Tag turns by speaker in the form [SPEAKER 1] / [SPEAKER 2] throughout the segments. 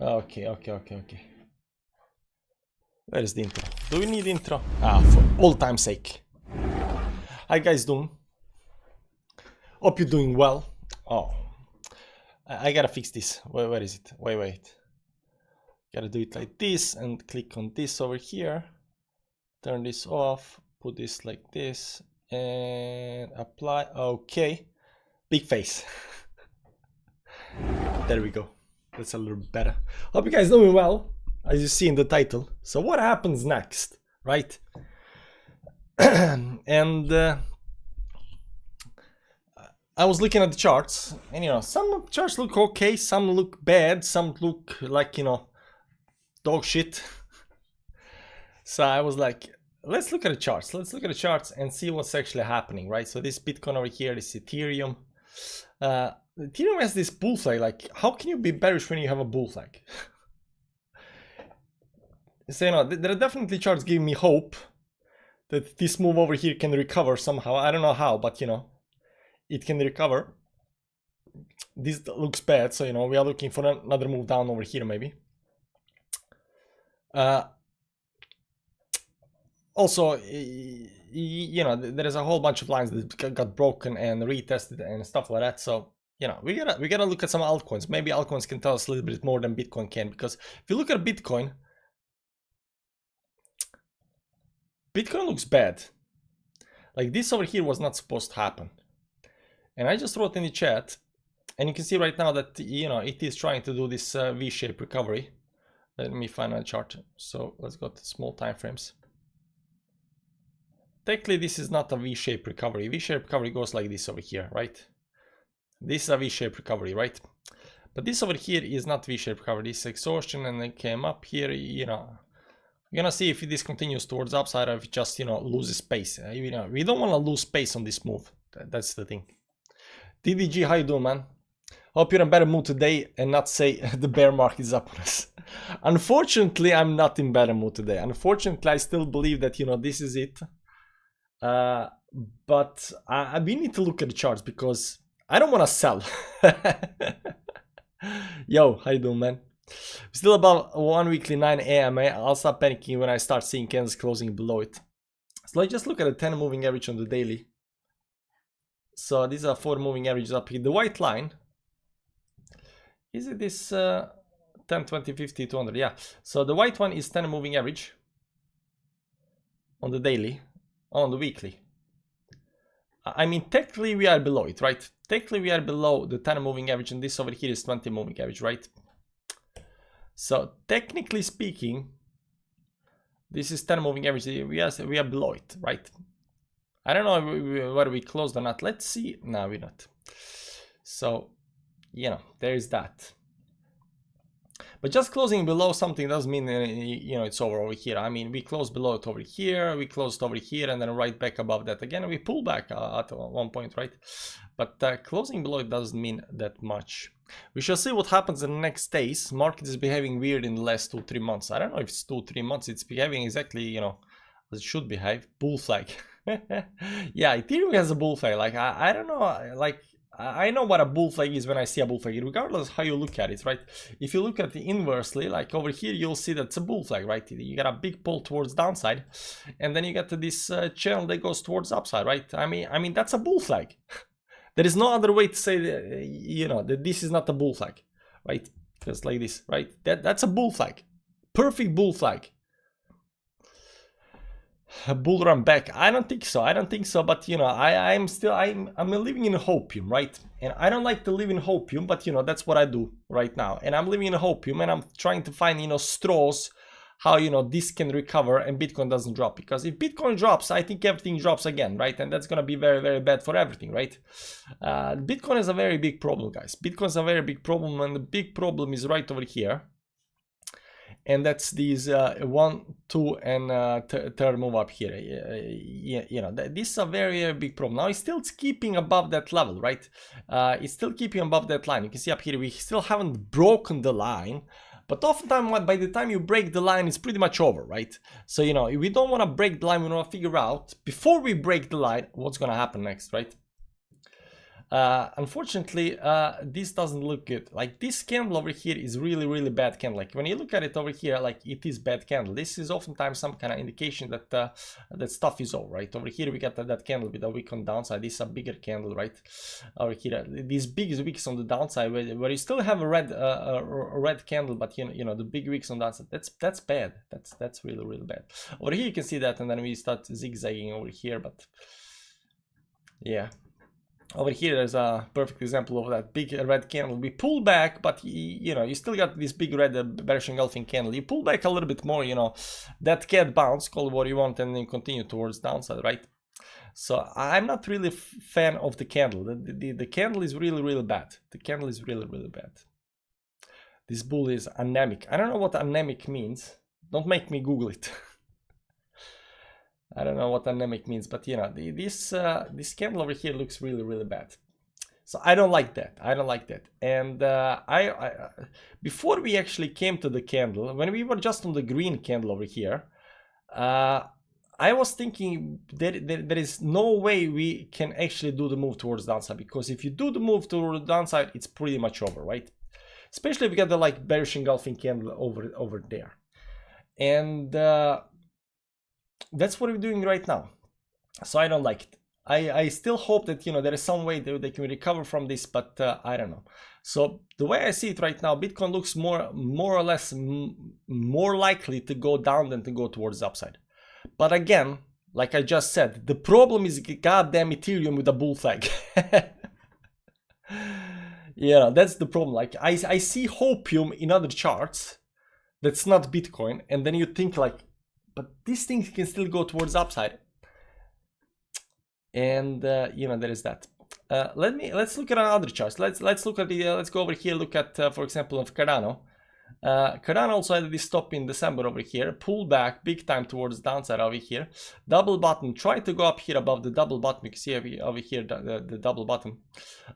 [SPEAKER 1] Okay. Where is the intro? Do we need intro? For all time's sake. How you guys doing? Hope you're doing well. Oh, I gotta fix this. Where is it? Wait. Gotta do it like this and click on this over here. Turn this off. Put this like this and apply. Okay. Big face. There we go. That's a little better. Hope you guys doing well, as you see in the title. So what happens next, right? And I was looking at the charts, and some charts look okay, some look bad, some look like dog shit. So I was like, let's look at the charts. Let's look at the charts and see what's actually happening, right? So this Bitcoin over here, this Ethereum. Ethereum has this bull flag. Like, how can you be bearish when you have a bull flag? So there are definitely charts giving me hope that this move over here can recover somehow. I don't know how, but it can recover. This looks bad, so we are looking for another move down over here maybe. Also, there is a whole bunch of lines that got broken and retested and stuff like that. So we gotta look at some altcoins. Maybe altcoins can tell us a little bit more than Bitcoin can, because if you look at Bitcoin looks bad. Like, this over here was not supposed to happen. And I just wrote in the chat, and you can see right now that it is trying to do this V-shaped recovery. Let me find a chart. So let's go to small time frames. Technically, this is not a V-shaped recovery. V-shaped recovery goes like this over here, right? This is a V-shaped recovery, right? But this over here is not V-shaped recovery. This is exhaustion, and it came up here. We're gonna see if this continues towards upside or if it just loses space. We don't want to lose space on this move. That's the thing. DDG, how you doing, man? Hope you're in a better mood today and not say the bear market is up on us. Unfortunately, I'm not in better mood today. Unfortunately, I still believe that this is it. But we need to look at the charts because I don't want to sell. Yo, how you doing, man? Still above 1 weekly 9 a.m. I'll stop panicking when I start seeing candles closing below it. So let's just look at the 10 moving average on the daily. So these are 4 moving averages up here. The white line, is it this 10, 20, 50, 200? Yeah. So the white one is 10 moving average on the daily, on the weekly. I mean, technically we are below it, right? Technically we are below the 10 moving average, and this over here is 20 moving average, right? So technically speaking, this is 10 moving average. We are below it, right? I don't know whether we closed or not. Let's see. No, we're not. So, there is that. But just closing below something doesn't mean it's over here. I mean, we closed below it over here, we closed over here, and then right back above that again. We pull back at one point, right? But closing below it doesn't mean that much. We shall see what happens in the next days. Market is behaving weird in the last 2-3 months. I don't know if it's 2-3 months. It's behaving exactly, as it should behave. Bull flag. Yeah, Ethereum has a bull flag. Like, I don't know. Like, I know what a bull flag is when I see a bull flag, regardless of how you look at it, right? If you look at it inversely, like over here, you'll see that it's a bull flag, right? You got a big pull towards downside, and then you get to this channel that goes towards upside, right? I mean that's a bull flag. There is no other way to say that, that this is not a bull flag, right? Just like this, right? That's a bull flag, perfect bull flag. A bull run back? I don't think so. But I'm living in hopium, right? And I don't like to live in hopium, but that's what I do right now. And I'm living in hopium, and I'm trying to find straws how this can recover and Bitcoin doesn't drop. Because if Bitcoin drops, I think everything drops again, right? And that's gonna be very, very bad for everything, right? Bitcoin is a very big problem, guys. Bitcoin is a very big problem, and the big problem is right over here. And that's these 1, 2, and third move up here. This is a very, very big problem. Now it's still keeping above that level, right? It's still keeping above that line. You can see up here we still haven't broken the line, but oftentimes by the time you break the line, it's pretty much over, right? So we don't want to break the line. We want to figure out before we break the line what's going to happen next, right? Unfortunately, this doesn't look good. Like this candle over here is really bad candle. Like when you look at it over here, like it is bad candle. This is oftentimes some kind of indication that that stuff is all right. Over here we got that candle with a wick on downside. This is a bigger candle, right? Over here, these big wicks on the downside, where you still have a red candle, but you know the big wicks on downside. That's bad. That's really bad. Over here you can see that, and then we start zigzagging over here, but yeah. Over here, there's a perfect example of that big red candle. We pull back, but you know, you still got this big red bearish engulfing candle. You pull back a little bit more, you know, that cat bounce, call it what you want, and then continue towards downside, right? So I'm not really a fan of the candle. The candle is really bad. The candle is really bad. This bull is anemic. I don't know what anemic means. Don't make me Google it. I don't know what anemic means, but you know, this candle over here looks really bad. So I don't like that. I don't like that. And before we actually came to the candle, when we were just on the green candle over here, I was thinking there is no way we can actually do the move towards downside, because if you do the move towards downside, it's pretty much over, right? Especially if we got the like bearish engulfing candle over there. And that's what we're doing right now. So I don't like it. I still hope that, you know, there is some way that they can recover from this, but I don't know. So the way I see it right now, Bitcoin looks more or less more likely to go down than to go towards the upside. But again, like I just said, the problem is goddamn Ethereum with a bull flag. Yeah, that's the problem. Like I see hopium in other charts that's not Bitcoin, and then you think like, but these things can still go towards upside. And you know, there is that. Let's look at other charts. Let's look at the let's go over here. Look at for example of Cardano. Cardano also had this stop in December over here, pull back big time towards downside over here, double bottom, tried to go up here above the double bottom. You can see over here the double bottom.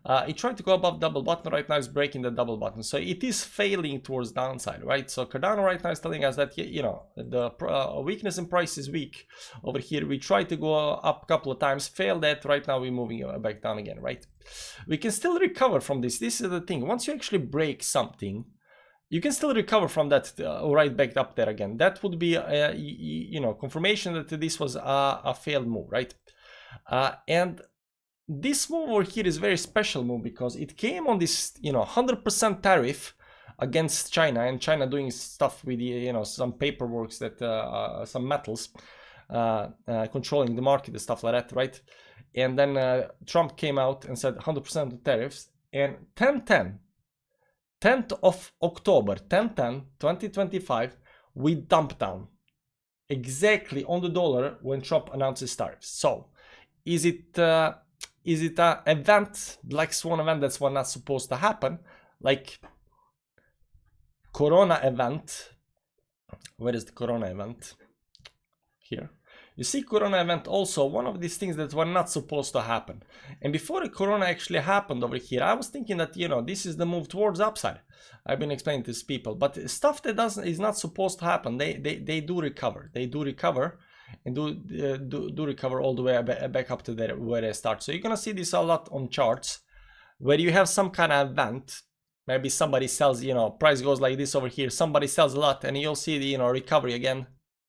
[SPEAKER 1] It tried to go above double bottom. Right now is breaking the double bottom, so it is failing towards downside, right? So Cardano right now is telling us that, you know, the weakness in price is weak. Over here we tried to go up a couple of times, failed that. Right now we're moving back down again, right? We can still recover from this. This is the thing. Once you actually break something, you can still recover from that right back up there again. That would be, you know, confirmation that this was a failed move, right? And this move over here is a very special move because it came on this, you know, 100% tariff against China, and China doing stuff with the, you know, some paperwork that some metals controlling the market and stuff like that, right? And then Trump came out and said 100% tariffs, and 10th of October, 2025, we dumped down exactly on the dollar when Trump announces tariffs. So, is it an event, black swan event, that's what not supposed to happen, like Corona event? Where is the Corona event? Here. You see, Corona event also one of these things that were not supposed to happen. And before the Corona actually happened over here, I was thinking that, you know, this is the move towards upside. I've been explaining to these people, but stuff that is not supposed to happen, they do recover. They do recover, and do recover all the way back up to where they start. So you're gonna see this a lot on charts, where you have some kind of event. Maybe somebody sells, you know, price goes like this over here. Somebody sells a lot, and you'll see the, you know, recovery again.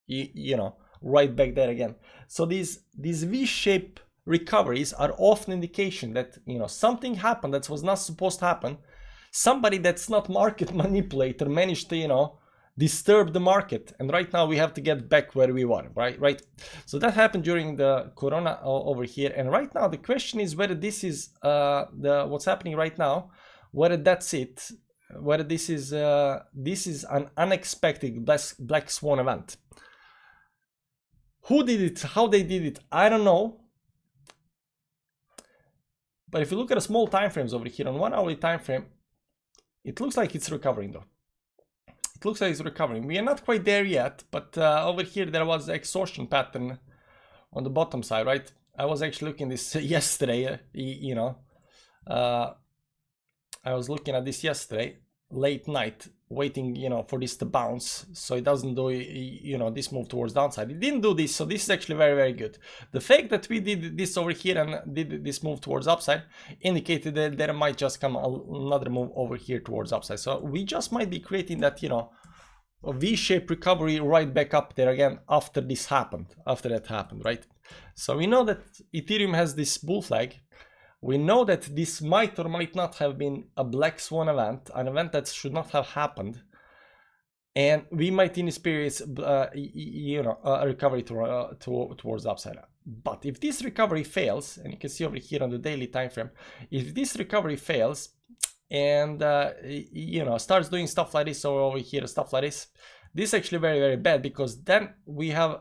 [SPEAKER 1] You know, right back there again. So these V-shaped recoveries are often indication that, you know, something happened that was not supposed to happen. Somebody that's not market manipulator managed to, you know, disturb the market, and right now we have to get back where we were, right? So that happened during the Corona over here, and right now the question is whether this is what's happening right now, whether that's it, whether this is an unexpected black swan event. Who did it? How they did it? I don't know. But if you look at the small time frames over here, on 1 hourly time frame, it looks like it's recovering though. It looks like it's recovering. We are not quite there yet, but over here there was an extortion pattern on the bottom side, right? I was actually looking at this yesterday, I was looking at this yesterday, late night, waiting, you know, for this to bounce, so it doesn't do, you know, this move towards downside. It didn't do this, so this is actually very, very good. The fact that we did this over here and did this move towards upside indicated that there might just come another move over here towards upside. So we just might be creating that, you know, a V-shaped recovery right back up there again after this happened, after that happened, right? So we know that Ethereum has this bull flag. We know that this might or might not have been a black swan event, an event that should not have happened, and we might experience, you know, a recovery towards upside. But if this recovery fails, and you can see over here on the daily time frame, if this recovery fails and you know, starts doing stuff like this or over here, stuff like this is actually very, very bad, because then we have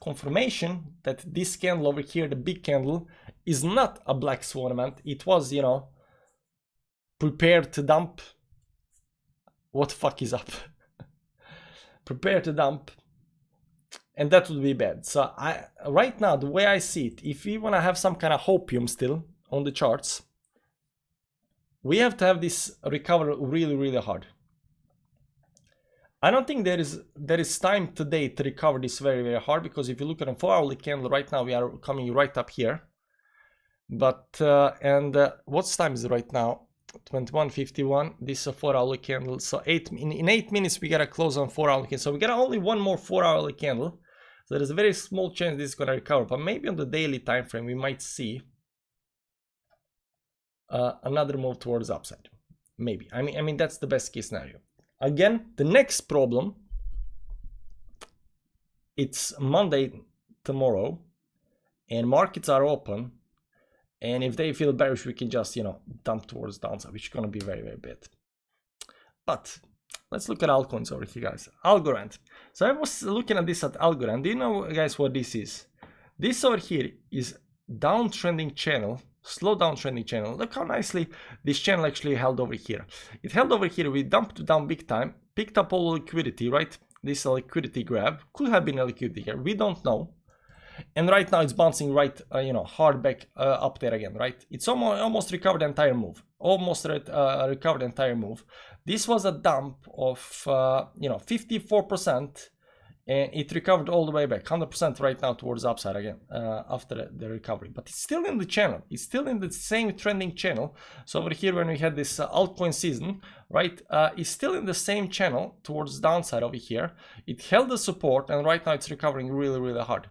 [SPEAKER 1] confirmation that this candle over here, the big candle, is not a black swan event. It was, you know, prepared to dump. What the fuck is up? Prepare to dump, and that would be bad. So right now, the way I see it, if we want to have some kind of hopium still on the charts, we have to have this recover really, really hard. I don't think there is time today to recover this very, very hard, because if you look at a 4-hourly candle right now, we are coming right up here. But what's time is it right now? 21:51. This is a 4-hourly candle. So in 8 minutes we gotta close on 4-hourly candle. So we got only one more 4-hourly candle. So there's a very small chance this is gonna recover. But maybe on the daily time frame we might see another move towards upside. Maybe. I mean that's the best case scenario. Again, the next problem, it's Monday tomorrow and markets are open, and if they feel bearish, we can just, you know, dump towards downside, which is going to be very, very bad. But let's look at altcoins over here, guys. Algorand. So I was looking at this at Algorand. Do you know, guys, what this is? This over here is downtrending channel, slow downtrending channel. Look how nicely this channel actually held over here. It held over here. We dumped down big time, picked up all liquidity, right? This is a liquidity grab. Could have been a liquidity here. We don't know. And right now it's bouncing right, you know, hard back up there again, right? It's almost recovered the entire move. Almost recovered the entire move. This was a dump of, you know, 54%. And it recovered all the way back, 100% right now towards upside again after the recovery. But it's still in the channel. It's still in the same trending channel. So over here when we had this altcoin season, right, it's still in the same channel towards downside over here. It held the support, and right now it's recovering really, really hard.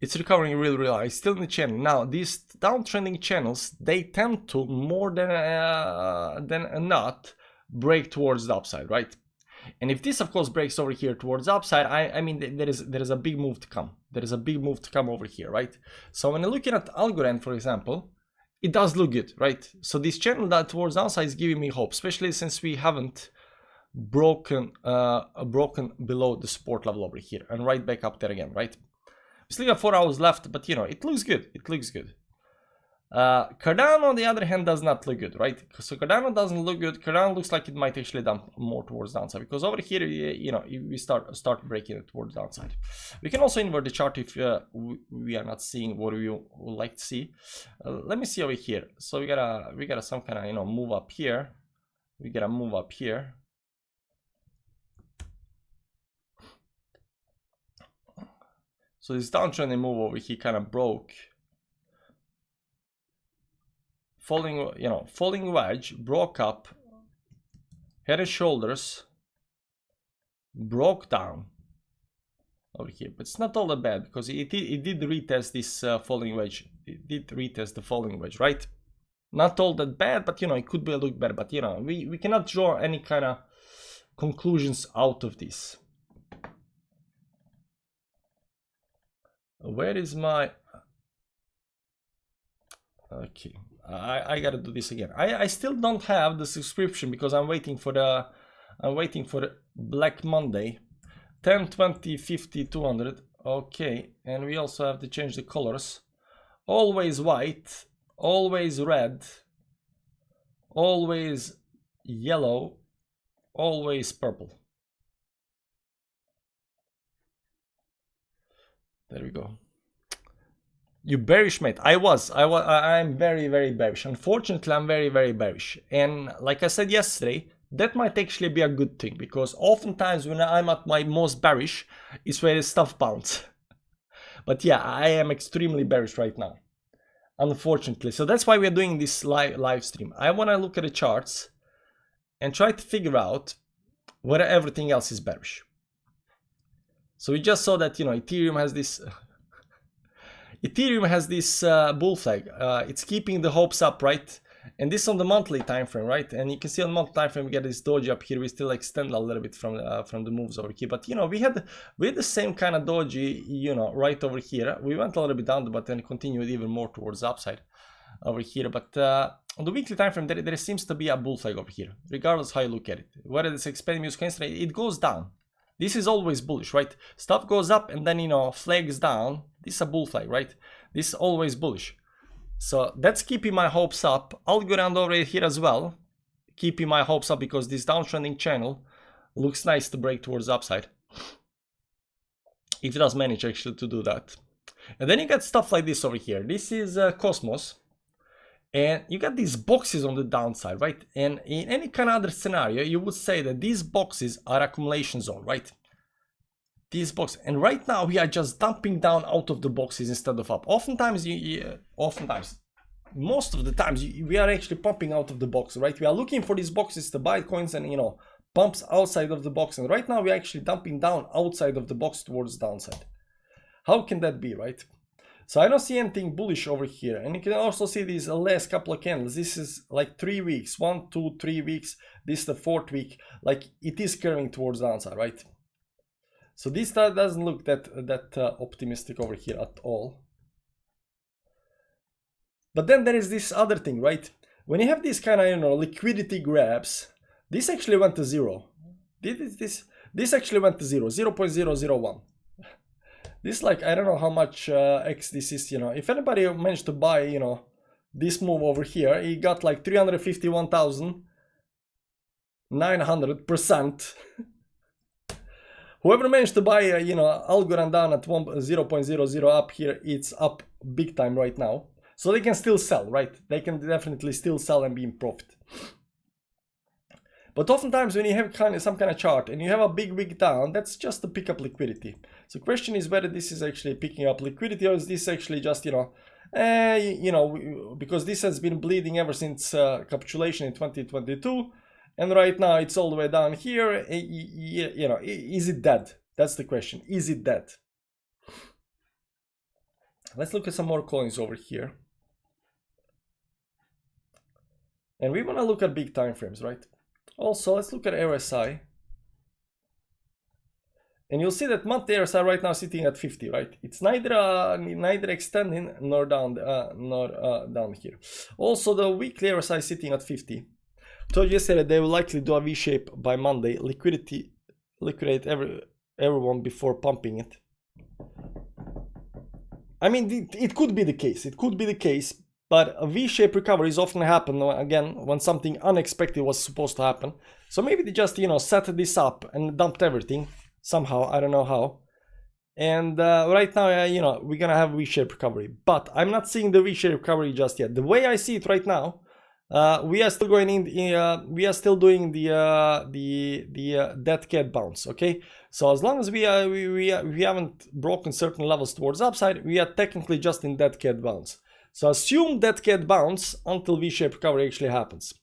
[SPEAKER 1] It's recovering really, really hard. It's still in the channel. Now, these downtrending channels, they tend to more than not break towards the upside, right? And if this, of course, breaks over here towards upside, I mean, there is a big move to come. There is a big move to come over here, right? So when you're looking at Algorand, for example, it does look good, right? So this channel that towards downside is giving me hope, especially since we haven't broken below the support level over here and right back up there again, right? We still got 4 hours left, but you know, it looks good. It looks good. Cardano, on the other hand, does not look good, right? So Cardano doesn't look good. Cardano looks like it might actually dump more towards downside, because over here, you know, we start breaking it towards downside. We can also invert the chart if we are not seeing what we would like to see. Let me see over here. So we gotta some kind of, you know, move up here. We gotta move up here. So this downtrending move over here kind of broke. Falling wedge, broke up, head and shoulders, broke down over here. But it's not all that bad, because it did retest this falling wedge. It did retest the falling wedge, right? Not all that bad, but you know, it could be a look better. But you know, we cannot draw any kind of conclusions out of this. Where is my... Okay. I gotta do this again. I still don't have the subscription, because I'm waiting for the Black Monday. 10, 20, 50, 200. Okay, and we also have to change the colors. Always white, always red, always yellow, always purple. There we go. You bearish, mate. I'm very, very bearish. Unfortunately, I'm very, very bearish. And like I said yesterday, that might actually be a good thing, because oftentimes when I'm at my most bearish is where stuff bounce. But yeah, I am extremely bearish right now, unfortunately. So that's why we're doing this live stream. I want to look at the charts and try to figure out whether everything else is bearish. So we just saw that, you know, Ethereum has this bull flag. It's keeping the hopes up, right? And this on the monthly time frame, right? And you can see on the monthly time frame we get this doji up here. We still extend a little bit from the moves over here, but you know, we had the same kind of doji, you know, right over here. We went a little bit down, but then continued even more towards the upside over here. But on the weekly time frame, there seems to be a bull flag over here, regardless how you look at it. Whether it's expanding music constraint, it goes down. This is always bullish, right? Stuff goes up and then, you know, flags down. This is a bull flag, right? This is always bullish. So that's keeping my hopes up. I'll go around over here as well, keeping my hopes up, because this downtrending channel looks nice to break towards the upside, if it does manage actually to do that. And then you got stuff like this over here. This is Cosmos, and you got these boxes on the downside, right? And in any kind of other scenario, you would say that these boxes are accumulation zone, right? These boxes, and right now we are just dumping down out of the boxes instead of up. Oftentimes, most of the times, we are actually pumping out of the box, right? We are looking for these boxes to buy coins and, you know, pumps outside of the box. And right now we're actually dumping down outside of the box towards the downside. How can that be, right? So I don't see anything bullish over here. And you can also see these last couple of candles. This is like 3 weeks, 1, 2, 3 weeks. This is the 4th week. Like, it is curving towards the downside, right? So this doesn't look that optimistic over here at all. But then there is this other thing, right? When you have these kind of, you know, liquidity grabs, this actually went to zero. This actually went to zero, 0.001. This, like, I don't know how much X this is, you know. If anybody managed to buy, you know, this move over here, he got like 351,900%. Whoever managed to buy, you know, Algorand down at 0.00 up here, it's up big time right now. So they can still sell, right? They can definitely still sell and be in profit. But oftentimes when you have some kind of chart and you have a big wick down, that's just to pick up liquidity. So the question is whether this is actually picking up liquidity, or is this actually just, you know, because this has been bleeding ever since capitulation in 2022. And right now it's all the way down here. You know, is it dead? That's the question. Is it dead? Let's look at some more coins over here. And we want to look at big time frames, right? Also, let's look at RSI. And you'll see that monthly RSI right now sitting at 50, right? It's neither extending nor down down here. Also, the weekly RSI sitting at 50. Told you yesterday they will likely do a V-shape by Monday. Liquidate everyone before pumping it. I mean, it could be the case. It could be the case. But a V-shaped recoveries often happen, again, when something unexpected was supposed to happen. So maybe they just, you know, set this up and dumped everything somehow. I don't know how. And right now, you know, we're going to have V-shaped recovery. But I'm not seeing the V-shaped recovery just yet. The way I see it right now, we are still going in. We are still doing the dead cat bounce. Okay, so as long as we haven't broken certain levels towards upside, we are technically just in dead cat bounce. So assume dead cat bounce until V-shaped recovery actually happens.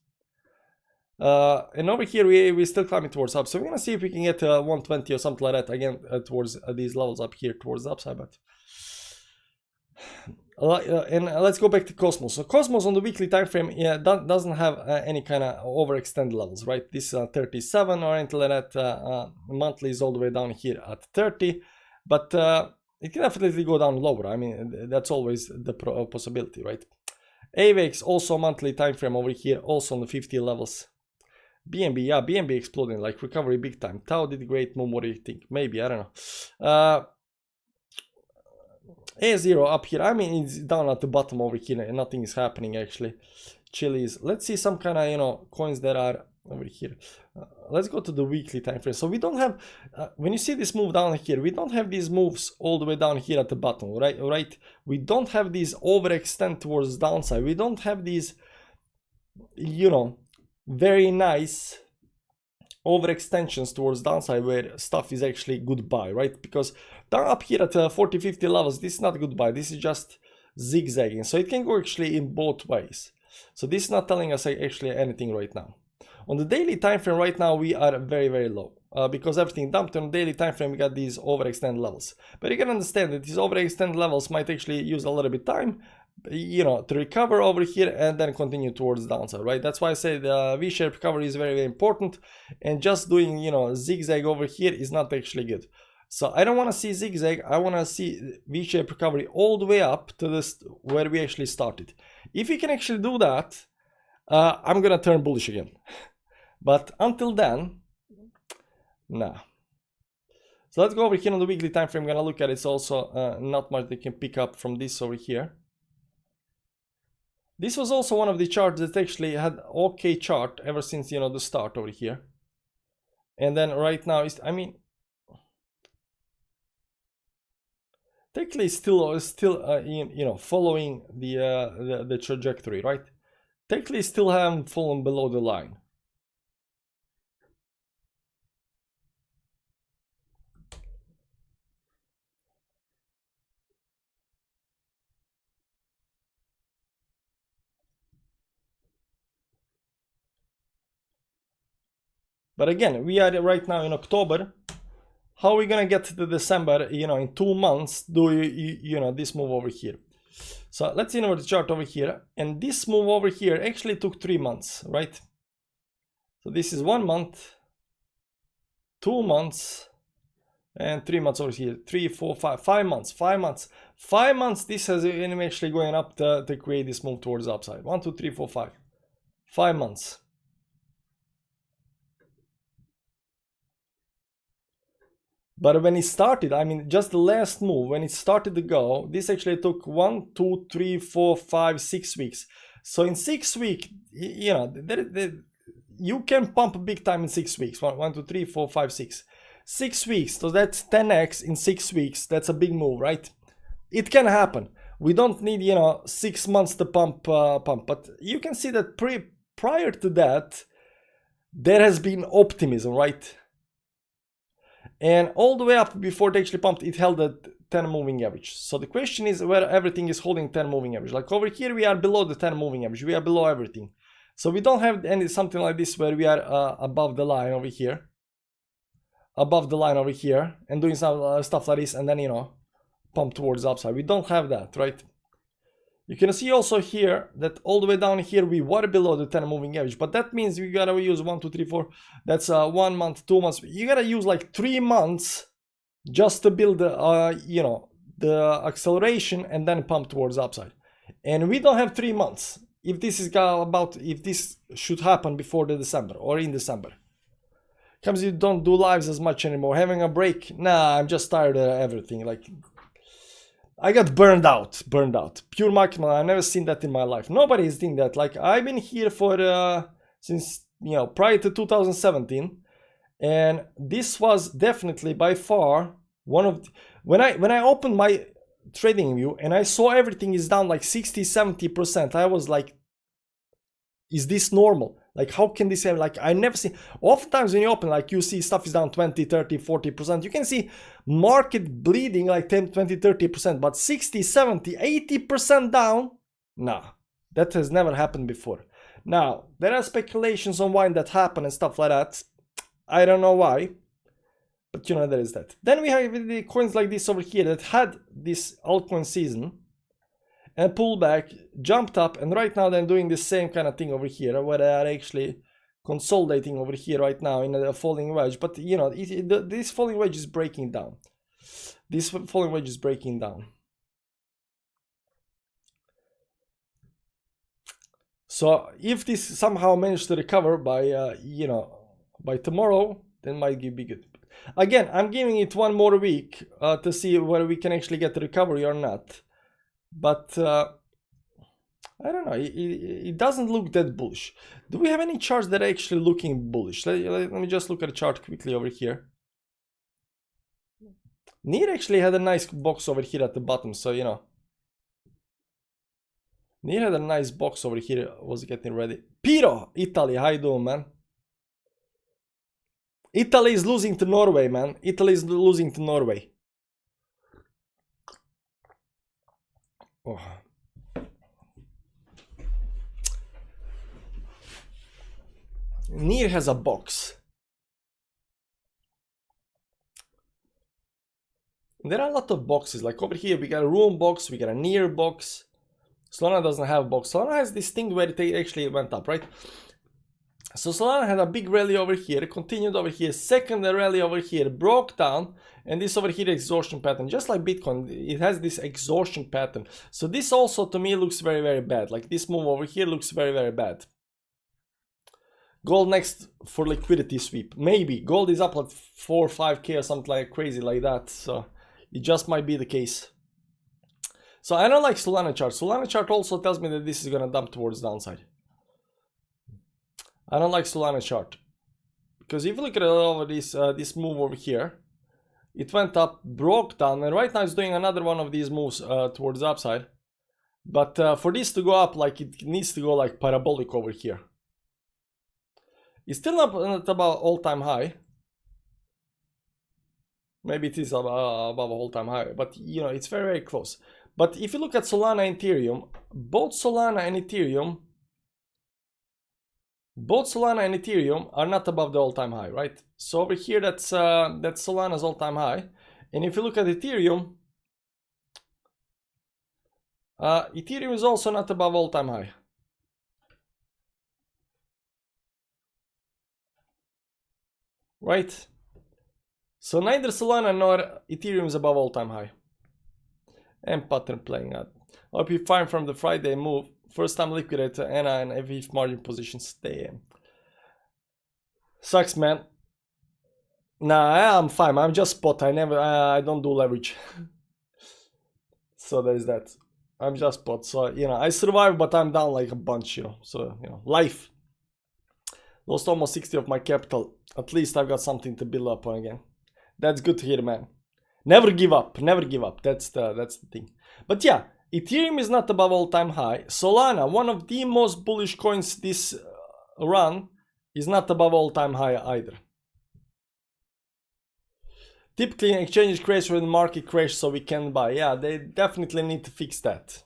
[SPEAKER 1] And over here we're still climbing towards up. So we're gonna see if we can get 120 or something like that again towards these levels up here towards the upside. But and let's go back to Cosmos. So Cosmos on the weekly time frame, yeah, doesn't have any kind of overextended levels, right? This is 37 or anything like that. Monthly is all the way down here at 30, but it can definitely go down lower. I mean, that's always the possibility, right? AVAX also monthly time frame over here, also on the 50 levels. BNB, yeah, BNB exploding, like recovery big time. Tau did a great move. What do you think? Maybe, I don't know. A0 up here. I mean, it's down at the bottom over here and nothing is happening actually. Chili's. Let's see some kind of, you know, coins that are over here. Let's go to the weekly time frame. So we don't have, when you see this move down here, we don't have these moves all the way down here at the bottom, right? We don't have these overextend towards downside. We don't have these, you know, very nice overextensions towards downside where stuff is actually goodbye, right? Because down up here at 40-50 levels, this is not goodbye, this is just zigzagging. So it can go actually in both ways. So this is not telling us actually anything right now. On the daily time frame right now, we are very, very low. Because everything dumped on the daily time frame, we got these overextend levels. But you can understand that these overextend levels might actually use a little bit time, you know, to recover over here and then continue towards downside, right? That's why I say the V-shaped recovery is very, very important, and just doing, you know, zigzag over here is not actually good. So I don't want to see zigzag, I want to see V-shaped recovery all the way up to this where we actually started. If we can actually do that, I'm gonna turn bullish again. But until then, nah. So let's go over here on the weekly time frame. I'm gonna look at it. It's also not much they can pick up from this over here. This was also one of the charts that actually had okay chart ever since, you know, the start over here. And then right now is, I mean, technically still you know, following the trajectory, right? Technically still haven't fallen below the line. But again, we are right now in October. How are we gonna get to December, you know, in 2 months, do you know, this move over here? So let's see over the chart over here. And this move over here actually took 3 months, right? So this is 1 month, 2 months, and 3 months over here. 3, 4, 5, 5 months, 5 months. 5 months, this has been actually going up to create this move towards the upside. 1, 2, 3, 4, 5. 5 months. But when it started, I mean, just the last move, when it started to go, this actually took 1, 2, 3, 4, 5, 6 weeks. So in 6 weeks, you know, you can pump big time in 6 weeks. 1, 2, 3, 4, 5, 6. 6 weeks, so that's 10x in 6 weeks. That's a big move, right? It can happen. We don't need, you know, 6 months to pump. But you can see that prior to that, there has been optimism, right? And all the way up before they actually pumped, it held a 10 moving average. So the question is where everything is holding 10 moving average. Like over here, we are below the 10 moving average. We are below everything. So we don't have any something like this where we are above the line over here. Above the line over here and doing some stuff like this and then, you know, pump towards the upside. We don't have that, right? You can see also here that all the way down here we were below the 10 moving average, but that means we gotta use 1, 2, 3, 4. That's 1 month, 2 months. You gotta use like 3 months just to build the you know, the acceleration and then pump towards the upside. And we don't have 3 months. If this is if this should happen before the December or in December. Comes you don't do lives as much anymore. Having a break, nah, I'm just tired of everything. Like, I got burned out. Pure market, I've never seen that in my life. Nobody is doing that. Like, I've been here for since, you know, prior to 2017, and this was definitely by far one of when I opened my trading view and I saw everything is down like 60-70%. I was like, is this normal? Like, how can this happen? Like, I never see. Oftentimes when you open, like, you see stuff is down 20, 30, 40%. You can see market bleeding like 10, 20, 30%, but 60, 70, 80% down? Nah, that has never happened before. Now, there are speculations on why that happened and stuff like that. I don't know why, but you know, there is that. Then we have the coins like this over here that had this altcoin season and pulled back, jumped up, and right now they're doing the same kind of thing over here, where they are actually consolidating over here right now in a falling wedge. But you know, this falling wedge is breaking down. This falling wedge is breaking down. So if this somehow managed to recover by you know, by tomorrow, then might be good. Again, I'm giving it 1 more week to see whether we can actually get the recovery or not. But I don't know, it doesn't look that bullish. Do we have any charts that are actually looking bullish? Let me just look at the chart quickly over here. NIR actually had a nice box over here at the bottom, so you know. NIR had a nice box over here, was getting ready. Piro, Italy, how you doing, man? Italy is losing to Norway, man. Italy is losing to Norway. Oh. Near has a box. There are a lot of boxes. Like over here, we got a room box, we got a near box. Solana doesn't have a box. Solana has this thing where it actually went up, right? So Solana had a big rally over here, continued over here, second rally over here, broke down, and this over here exhaustion pattern, just like Bitcoin, it has this exhaustion pattern. So this also to me looks very, very bad. Like this move over here looks very, very bad. Gold next for liquidity sweep. Maybe. Gold is up like 4 or 5k or something like crazy like that. So it just might be the case. So I don't like Solana chart. Solana chart also tells me that this is gonna dump towards downside. I don't like Solana chart. Because if you look at all of this, this move over here, it went up, broke down, and right now it's doing another one of these moves towards the upside. But for this to go up, like it needs to go like parabolic over here. It's still not about all-time high. Maybe it is above all-time high, but you know, it's very, very close. But if you look at Solana and Ethereum, both Solana and Ethereum are not above the all-time high, right? So over here, that's Solana's all-time high. And if you look at Ethereum, Ethereum is also not above all-time high. Right? So neither Solana nor Ethereum is above all-time high. And pattern playing out. Hope you fine from the Friday move. First time liquidate ANA and FF margin positions. Damn. Sucks, man. Nah, I'm fine. I'm just spot. I don't do leverage. So there's that. I'm just spot. So, you know, I survived, but I'm down like a bunch, you know. So, you know, life. Lost almost 60 of my capital. At least I've got something to build up on again. That's good to hear, man. Never give up. Never give up. That's the thing. But yeah, Ethereum is not above all-time high. Solana, one of the most bullish coins this run, is not above all-time high either. Typically, exchanges crash when the market crash, so we can buy. Yeah, they definitely need to fix that.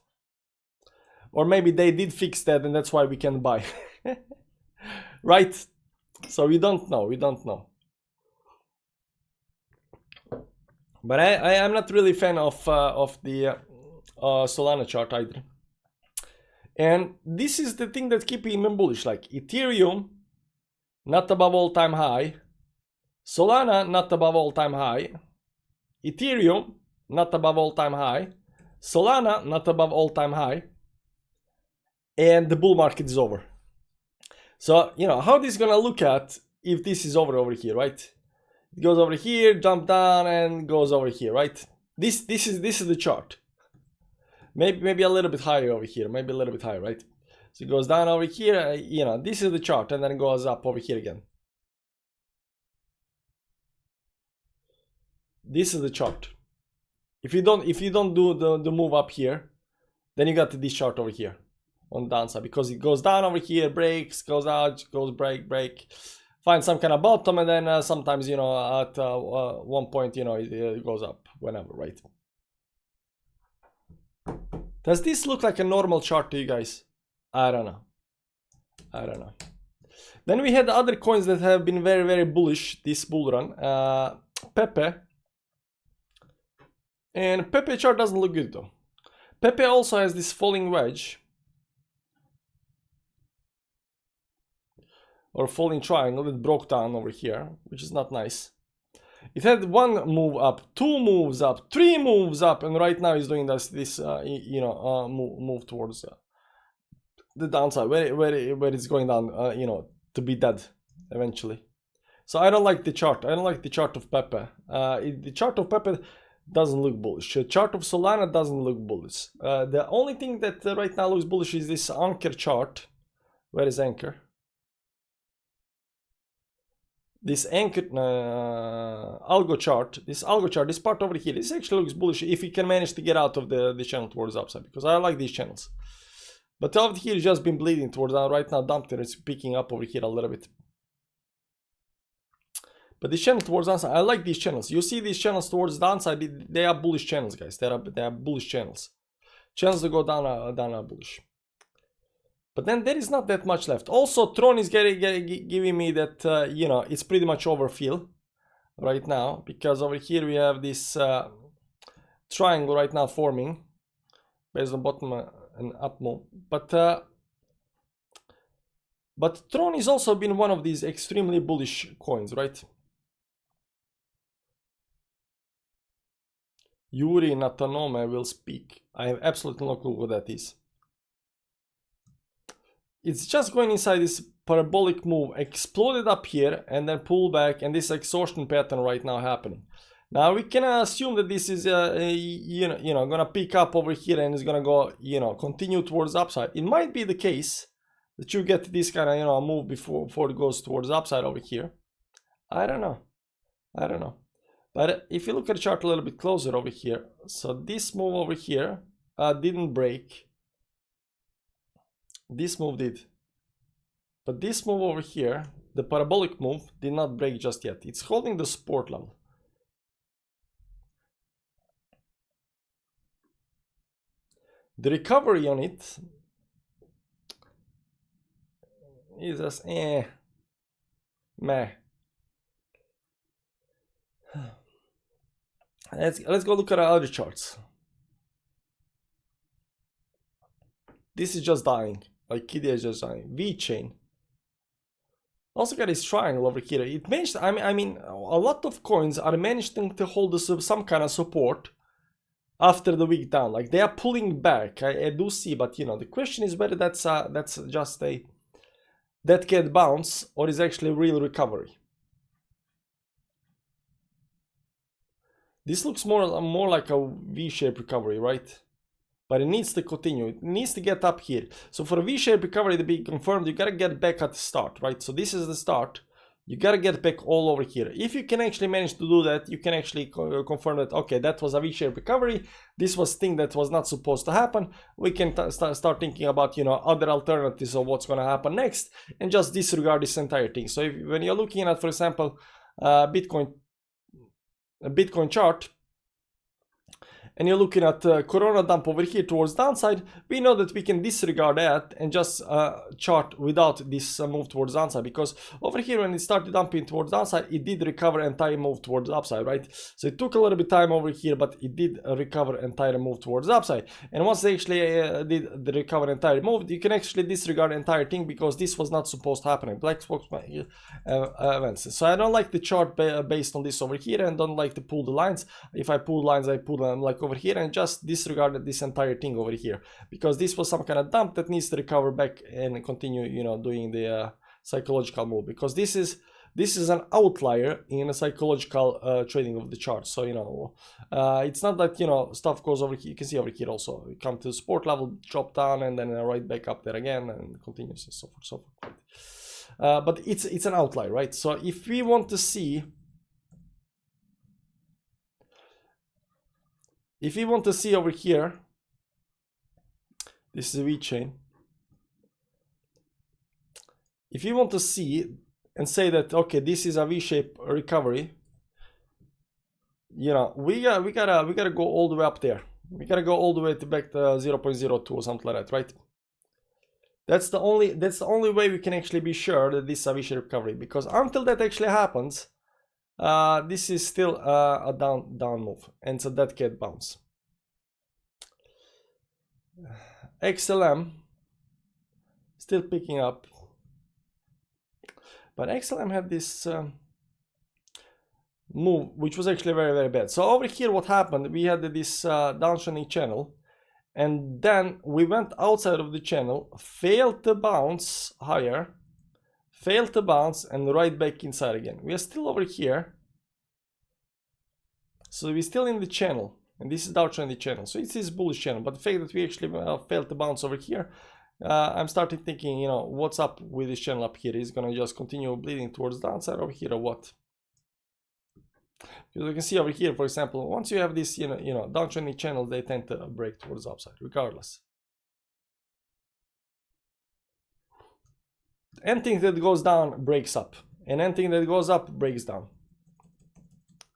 [SPEAKER 1] Or maybe they did fix that, and that's why we can buy. Right? So we don't know. We don't know. But I'm not really a fan of the Solana chart either. And this is the thing that's keeping me bullish. Like Ethereum, not above all-time high. Solana, not above all-time high. Ethereum, not above all-time high. Solana, not above all-time high. And the bull market is over. So, you know, how this is gonna look at if this is over here, right? It goes over here, jump down, and goes over here, right? This is the chart. Maybe a little bit higher over here, maybe a little bit higher, right? So it goes down over here, you know, this is the chart, and then it goes up over here again. This is the chart. If you don't do the move up here, then you got this chart over here on the downside, because it goes down over here, breaks, goes out, goes break, find some kind of bottom, and then sometimes, you know, at one point, you know, it goes up whenever, right? Does this look like a normal chart to you guys? I don't know. I don't know. Then we had other coins that have been very, very bullish this bull run. Pepe. And Pepe chart doesn't look good though. Pepe also has this falling wedge. Or falling triangle that broke down over here, which is not nice. It had one move up, two moves up, three moves up, and right now it's doing this you know, move towards the downside, where it's going down, you know, to be dead eventually. So I don't like the chart. I don't like the chart of Pepe. The chart of Pepe doesn't look bullish. The chart of Solana doesn't look bullish. The only thing that right now looks bullish is this anchor chart. Where is anchor? This anchor algo chart, this part over here, this actually looks bullish if you can manage to get out of the channel towards the upside, because I like these channels. But over here it's just been bleeding towards right now, dumped, and it's picking up over here a little bit. But this channel towards downside, I like these channels. You see these channels towards downside, they are bullish channels, guys. They are bullish channels. Channels to go down are bullish. But then there is not that much left. Also, Tron is giving me that, you know, it's pretty much overfill right now. Because over here we have this triangle right now forming based on bottom and up move. But Tron has also been one of these extremely bullish coins, right? Yuri Natanome will speak. I have absolutely no clue what that is. It's just going inside this parabolic move, exploded up here and then pull back, and this exhaustion pattern right now happening. Now we can assume that this is you know gonna pick up over here and is gonna go, you know, continue towards upside. It might be the case that you get this kind of, you know, move before it goes towards upside over here. I don't know. But if you look at the chart a little bit closer over here, so this move over here didn't break. This move did. But this move over here, the parabolic move, did not break just yet. It's holding the support level. The recovery on it is just meh. Let's go look at our other charts. This is just dying, like KD is just dying. V chain also got this triangle over here. It managed, I mean, a lot of coins are managing to hold some kind of support after the week down. Like they are pulling back. I do see, but you know, the question is whether that's just a dead cat bounce or is actually real recovery. This looks more like a V-shaped recovery, right? But it needs to continue. It needs to get up here. So for a V-shaped recovery to be confirmed, you gotta get back at the start, right? So this is the start. You gotta get back all over here. If you can actually manage to do that, you can actually confirm that, okay, that was a V-shaped recovery. This was thing that was not supposed to happen. We can start thinking about, you know, other alternatives of what's gonna happen next and just disregard this entire thing. So when you're looking at, for example, Bitcoin chart, and you're looking at Corona dump over here towards downside, we know that we can disregard that and just chart without this move towards downside, because over here when it started dumping towards downside, it did recover entire move towards upside, right? So it took a little bit time over here, but it did recover entire move towards upside. And once they actually did the recover entire move, you can actually disregard the entire thing because this was not supposed to happen in black box events. So I don't like the chart based on this over here, and don't like to pull the lines. If I pull lines, I pull them like over here and just disregarded this entire thing over here, because this was some kind of dump that needs to recover back and continue, you know, doing the psychological move, because this is an outlier in a psychological trading of the chart. So you know, it's not that, you know, stuff goes over here. You can see over here also we come to the support level, drop down, and then right back up there again, and continues and so forth. But it's an outlier, right? So if we want to see over here, this is a V chain. If you want to see and say that, okay, this is a V-shaped recovery, you know, we gotta go all the way up there. We gotta go all the way to back to 0.02 or something like that, right? That's the only way we can actually be sure that this is a V-shaped recovery, because until that actually happens, this is still a down move, and it's a dead cat bounce. XLM still picking up, but XLM had this move which was actually very, very bad. So over here what happened, we had this downtrending channel, and then we went outside of the channel, failed to bounce higher, failed to bounce, and right back inside again. We are still over here, so we're still in the channel, and this is downtrending channel, so it's this bullish channel. But the fact that we actually failed to bounce over here, I'm starting thinking, you know, what's up with this channel up here? Is gonna just continue bleeding towards the downside over here or what? Because you can see over here, for example, once you have this, you know, downtrending channels, they tend to break towards the upside regardless. Anything that goes down breaks up, and anything that goes up breaks down.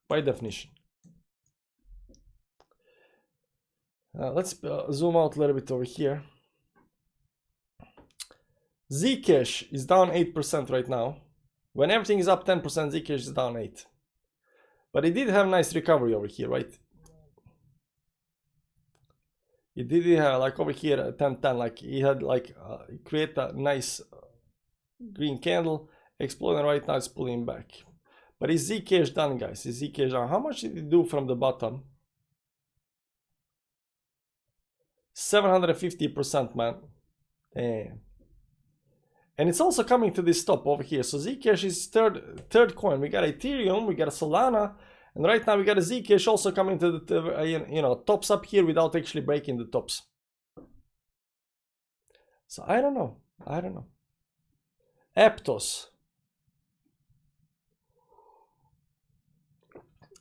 [SPEAKER 1] by definition. Let's zoom out a little bit over here. Zcash is down 8% right now. When everything is up 10%, Zcash is down 8%. But it did have nice recovery over here, right? It did have like over here at 10-10, like it had like create a nice green candle, exploding right now, it's pulling back. But is Zcash done, guys? Is Zcash done? How much did it do from the bottom? 750%, man. Damn. And it's also coming to this top over here. So Zcash is third coin. We got Ethereum, we got a Solana, and right now we got a Zcash also coming to the tops up here without actually breaking the tops. So I don't know. Aptos.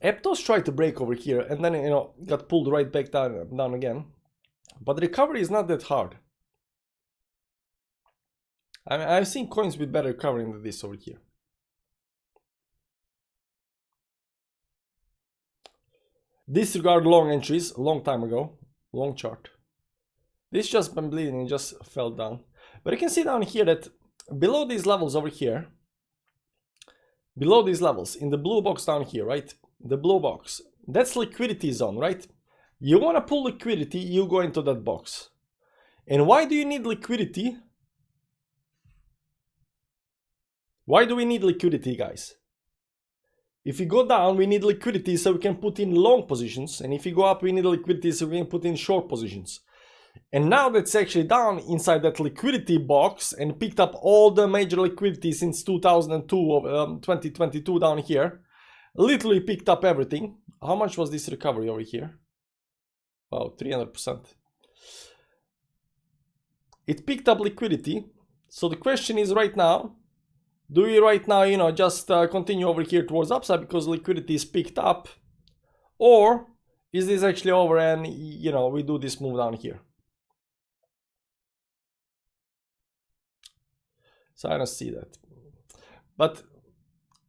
[SPEAKER 1] Aptos tried to break over here and then got pulled right back down again. But recovery is not that hard. I mean, I've seen coins with better recovery than this over here. Disregard long entries a long time ago. Long chart. This just been bleeding and just fell down. But you can see down here that below these levels over here, below these levels, in the blue box down here, right? The blue box, that's liquidity zone, right? You want to pull liquidity, you go into that box. And why do you need liquidity? Why do we need liquidity, guys? If we go down, we need liquidity so we can put in long positions. And if we go up, we need liquidity so we can put in short positions. And now that's actually down inside that liquidity box and picked up all the major liquidity since 2022 down here. Literally picked up everything. How much was this recovery over here? Wow, 300%. It picked up liquidity. So the question is right now, do we right now, just continue over here towards upside because liquidity is picked up? Or is this actually over and, we do this move down here? So I don't see that. But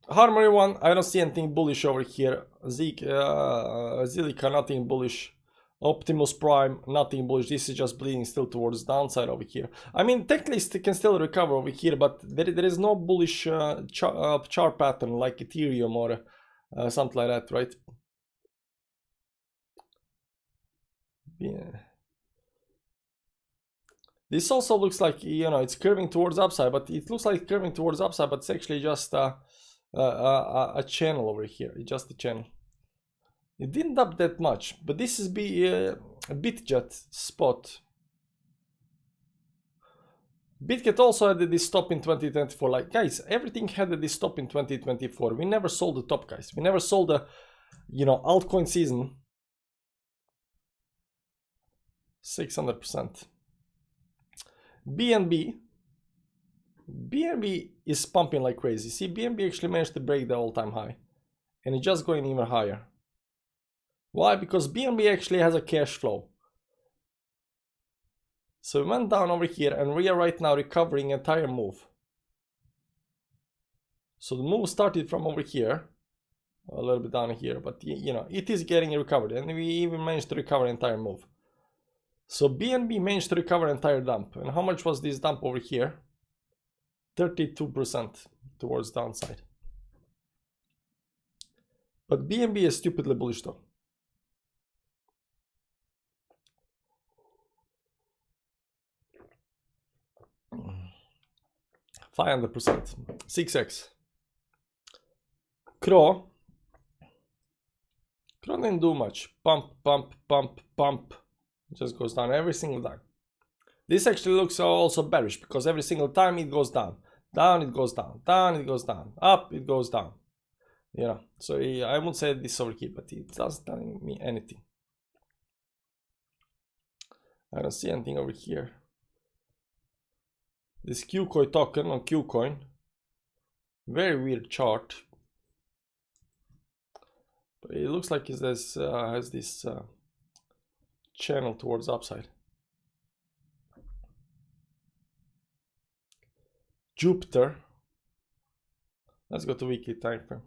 [SPEAKER 1] Harmony 1, I don't see anything bullish over here. Zilliqa, nothing bullish. Optimus Prime, nothing bullish. This is just bleeding still towards downside over here. I mean, technically it can still recover over here, but there is no bullish chart pattern like Ethereum or something like that, right? Yeah. This also looks like, it's curving towards upside, but it looks like curving towards upside, but it's actually just a channel over here. It's just a channel. It didn't up that much, but this is a BitGet spot. BitGet also had this stop in 2024. Like, guys, everything had this stop in 2024. We never sold the top, guys. We never sold the, altcoin season. 600%. BNB is pumping like crazy. See, BNB actually managed to break the all-time high, and it's just going even higher. Why? Because BNB actually has a cash flow. So we went down over here and we are right now recovering entire move. So the move started from over here, a little bit down here, but it is getting recovered, and we even managed to recover entire move. So BNB managed to recover entire dump. And how much was this dump over here? 32% towards downside. But BNB is stupidly bullish though. 500%. 6x. Crow didn't do much. Pump. It just goes down every single time. This actually looks also bearish because every single time it goes down. Down it goes down. Down it goes down. Up it goes down. So I won't say this over here, but it doesn't tell me anything. I don't see anything over here. This Qcoin token on Qcoin. Very weird chart. But it looks like it has this channel towards upside. Jupiter. Let's go to weekly time frame.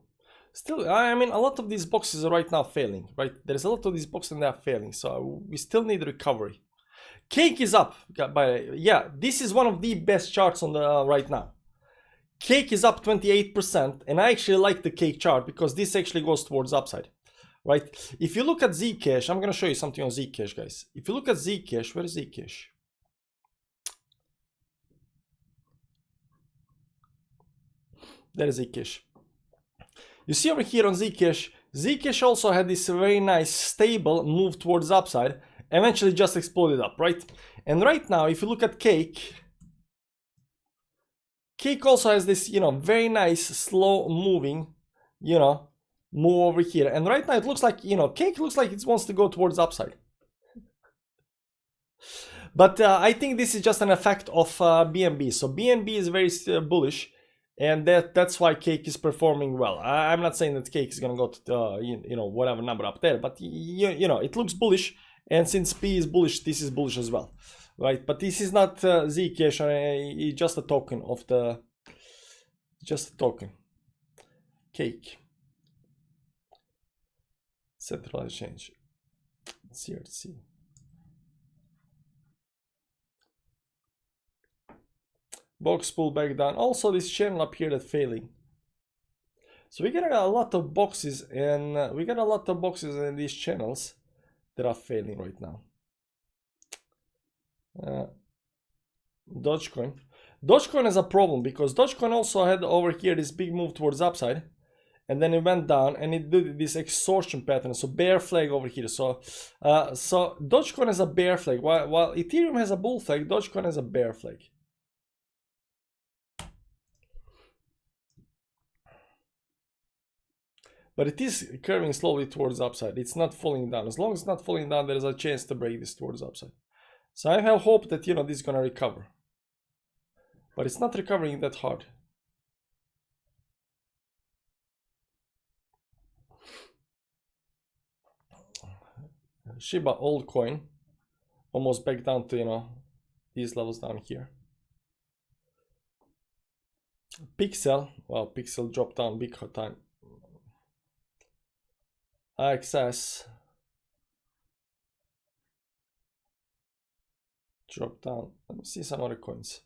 [SPEAKER 1] Still, I mean, a lot of these boxes are right now failing, right? There's a lot of these boxes and they're failing, so we still need recovery. Cake is up, yeah, this is one of the best charts on the right now. Cake is up 28%, and I actually like the cake chart because this actually goes towards upside, right? If you look at Zcash, I'm gonna show you something on Zcash, guys. If you look at Zcash, where is Zcash? There is Zcash. You see over here on Zcash, Zcash also had this very nice stable move towards upside, eventually just exploded up, right? And right now, if you look at Cake, Cake also has this, you know, very nice slow moving, you know, move over here. And right now it looks like, you know, Cake looks like it wants to go towards upside. But I think this is just an effect of BNB. So BNB is very bullish, and that's why Cake is performing well. I'm not saying that Cake is gonna go to you know, whatever number up there, but you know, it looks bullish, and since P is bullish, this is bullish as well, right? But this is not Zcash, it's just a token of the, just a token. Cake. Central exchange. CRC. Box pull back down. Also, this channel appeared at failing. So we got a lot of boxes, and we got a lot of boxes in these channels that are failing right now. Dogecoin. Dogecoin is a problem because Dogecoin also had over here this big move towards upside, and then it went down and it did this extortion pattern. So bear flag over here. So Dogecoin has a bear flag. While Ethereum has a bull flag, Dogecoin has a bear flag. But it is curving slowly towards upside. It's not falling down. As long as it's not falling down, there is a chance to break this towards upside. So I have hope that, you know, this is gonna recover. But it's not recovering that hard. Shiba old coin, almost back down to, you know, these levels down here. Pixel, well, Pixel dropped down big time. AXS dropped down. Let me see some other coins.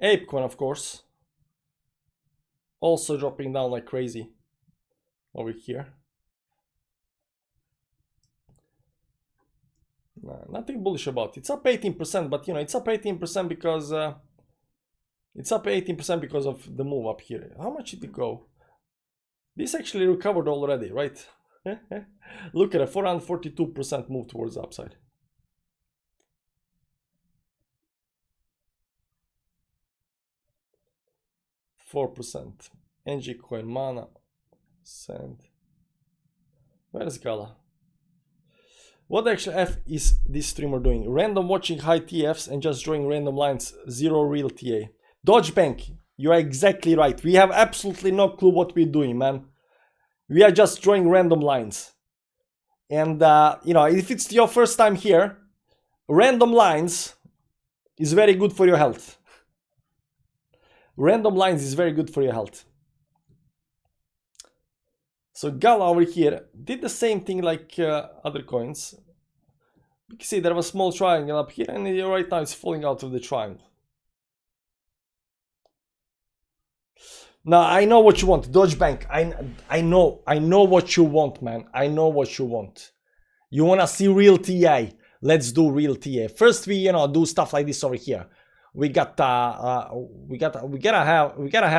[SPEAKER 1] ApeCoin, of course, also dropping down like crazy over here. Nothing bullish about it. It's up 18%, but you know, it's up 18% because of the move up here. How much did it go? This actually recovered already, right? Look at a 442% move towards the upside. %. NG coin, Mana, Sand. Where is Gala? What actually F is this streamer doing? Random watching high TFs and just drawing random lines, zero real TA. Dodge Bank, you are exactly right. We have absolutely no clue what we're doing, man. We are just drawing random lines. And, you know, if it's your first time here, random lines is very good for your health. Random lines is very good for your health. So Gala over here did the same thing like other coins. You can see there was a small triangle up here, and right now it's falling out of the triangle. Now I know what you want, Dodge Bank. I know what you want, man. I know what you want. You wanna see real TA? Let's do real TA. First, we, you know, do stuff like this over here. We gotta have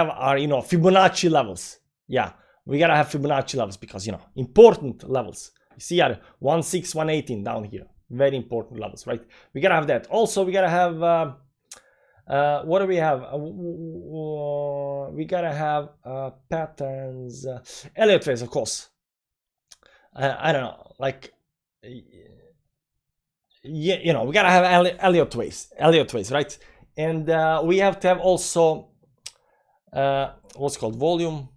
[SPEAKER 1] our, you know, Fibonacci levels. Yeah, we gotta have Fibonacci levels because, you know, important levels. You see here 1.6, 118 down here, very important levels, right? We gotta have that. Also, we gotta have what do we have? We gotta have patterns, Elliott waves, of course. I don't know, like, yeah, you know, we gotta have Elliott waves, right? And we have to have also what's called volume.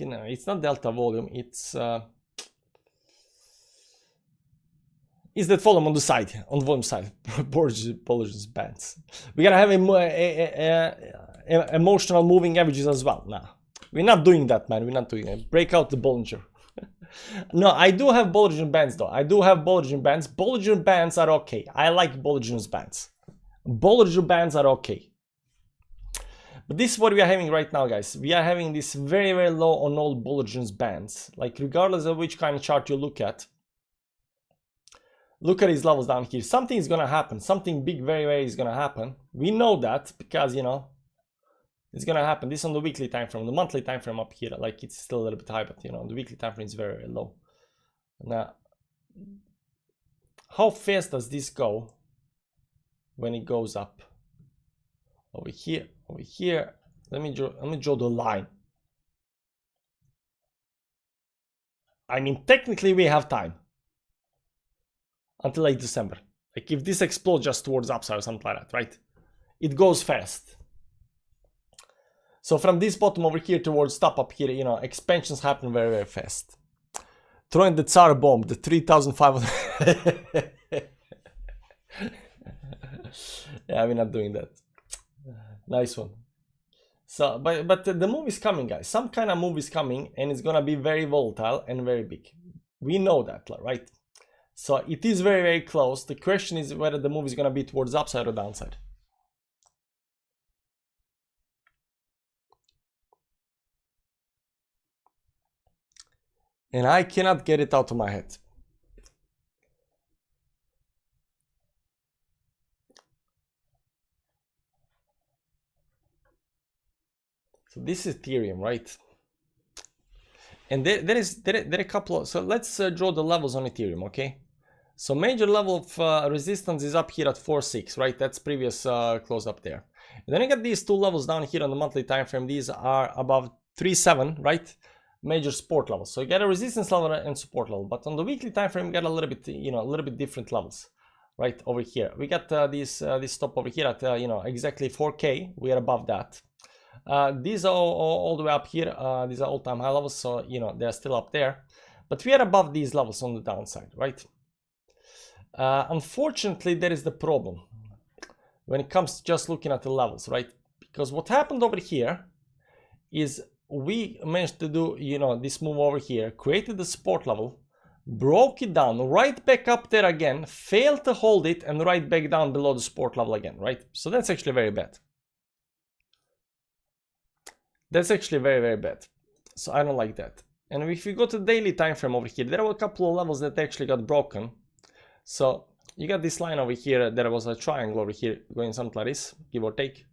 [SPEAKER 1] It's not delta volume. It's is that volume on the side, on the volume side, Bollinger's bands. We gotta have emotional moving averages as well. Nah, we're not doing that, man. We're not doing it. Break out the Bollinger. No, I do have Bollinger bands though. I do have Bollinger bands. Bollinger bands are okay. I like Bollinger's bands. Bollinger bands are okay. But this is what we are having right now, guys. We are having this very, very low on all Bollinger's bands. Like, regardless of which kind of chart you look at these levels down here. Something is gonna happen. Something big, very, very is gonna happen. We know that because, you know, it's gonna happen. This on the weekly time frame, the monthly time frame up here, like it's still a little bit high, but you know, the weekly time frame is very, very low. Now, how fast does this go when it goes up? Over here, over here. Let me draw the line. I mean, technically we have time until late December. Like if this explodes just towards upside or something like that, right? It goes fast. So from this bottom over here towards top up here, you know, expansions happen very, very fast. Throwing the Tsar bomb, the 3,500. Yeah, we're not doing that. Nice one. So, but the move is coming, guys. Some kind of move is coming, and it's gonna be very volatile and very big. We know that, right? So it is very, very close. The question is whether the move is gonna be towards upside or downside. And I cannot get it out of my head. So this is Ethereum, right? And there are a couple of, so let's draw the levels on Ethereum, okay? So major level of resistance is up here at 4.6, right? That's previous close up there. And then you got these two levels down here on the monthly time frame. These are above 3.7, right? Major support levels. So you get a resistance level and support level, but on the weekly time frame, you got a little bit, you know, a little bit different levels, right? Over here, we got this stop over here at you know, exactly 4K. We are above that. These are all the way up here. These are all-time high levels, so you know they're still up there. But we are above these levels on the downside, right? Unfortunately, there is the problem when it comes to just looking at the levels, right? Because what happened over here is we managed to do, you know, this move over here, created the support level, broke it down, right back up there again, failed to hold it, and right back down below the support level again, right? So that's actually very bad. That's actually very, very bad. So I don't like that. And if you go to the daily time frame over here, there were a couple of levels that actually got broken. So you got this line over here, there was a triangle over here going something like this, give or take.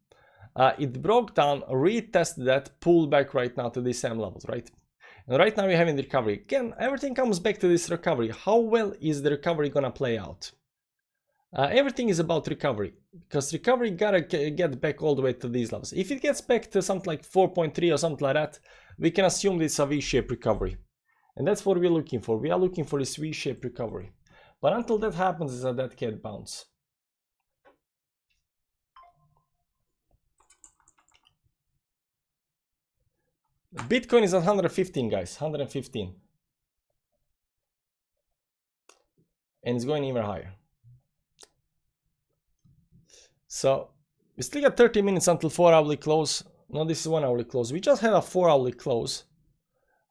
[SPEAKER 1] It broke down, retested that, pulled back right now to these same levels, right? And right now we're having the recovery. Again, everything comes back to this recovery. How well is the recovery gonna play out? Everything is about recovery, because recovery gotta get back all the way to these levels. If it gets back to something like 4.3 or something like that, we can assume this is a V-shaped recovery. And that's what we're looking for. We are looking for this V-shaped recovery. But until that happens, it's a dead cat bounce. Bitcoin is at 115, guys, 115. And it's going even higher. So we still got 30 minutes until 4-hourly close. No, this is 1-hourly close. We just had a 4-hourly close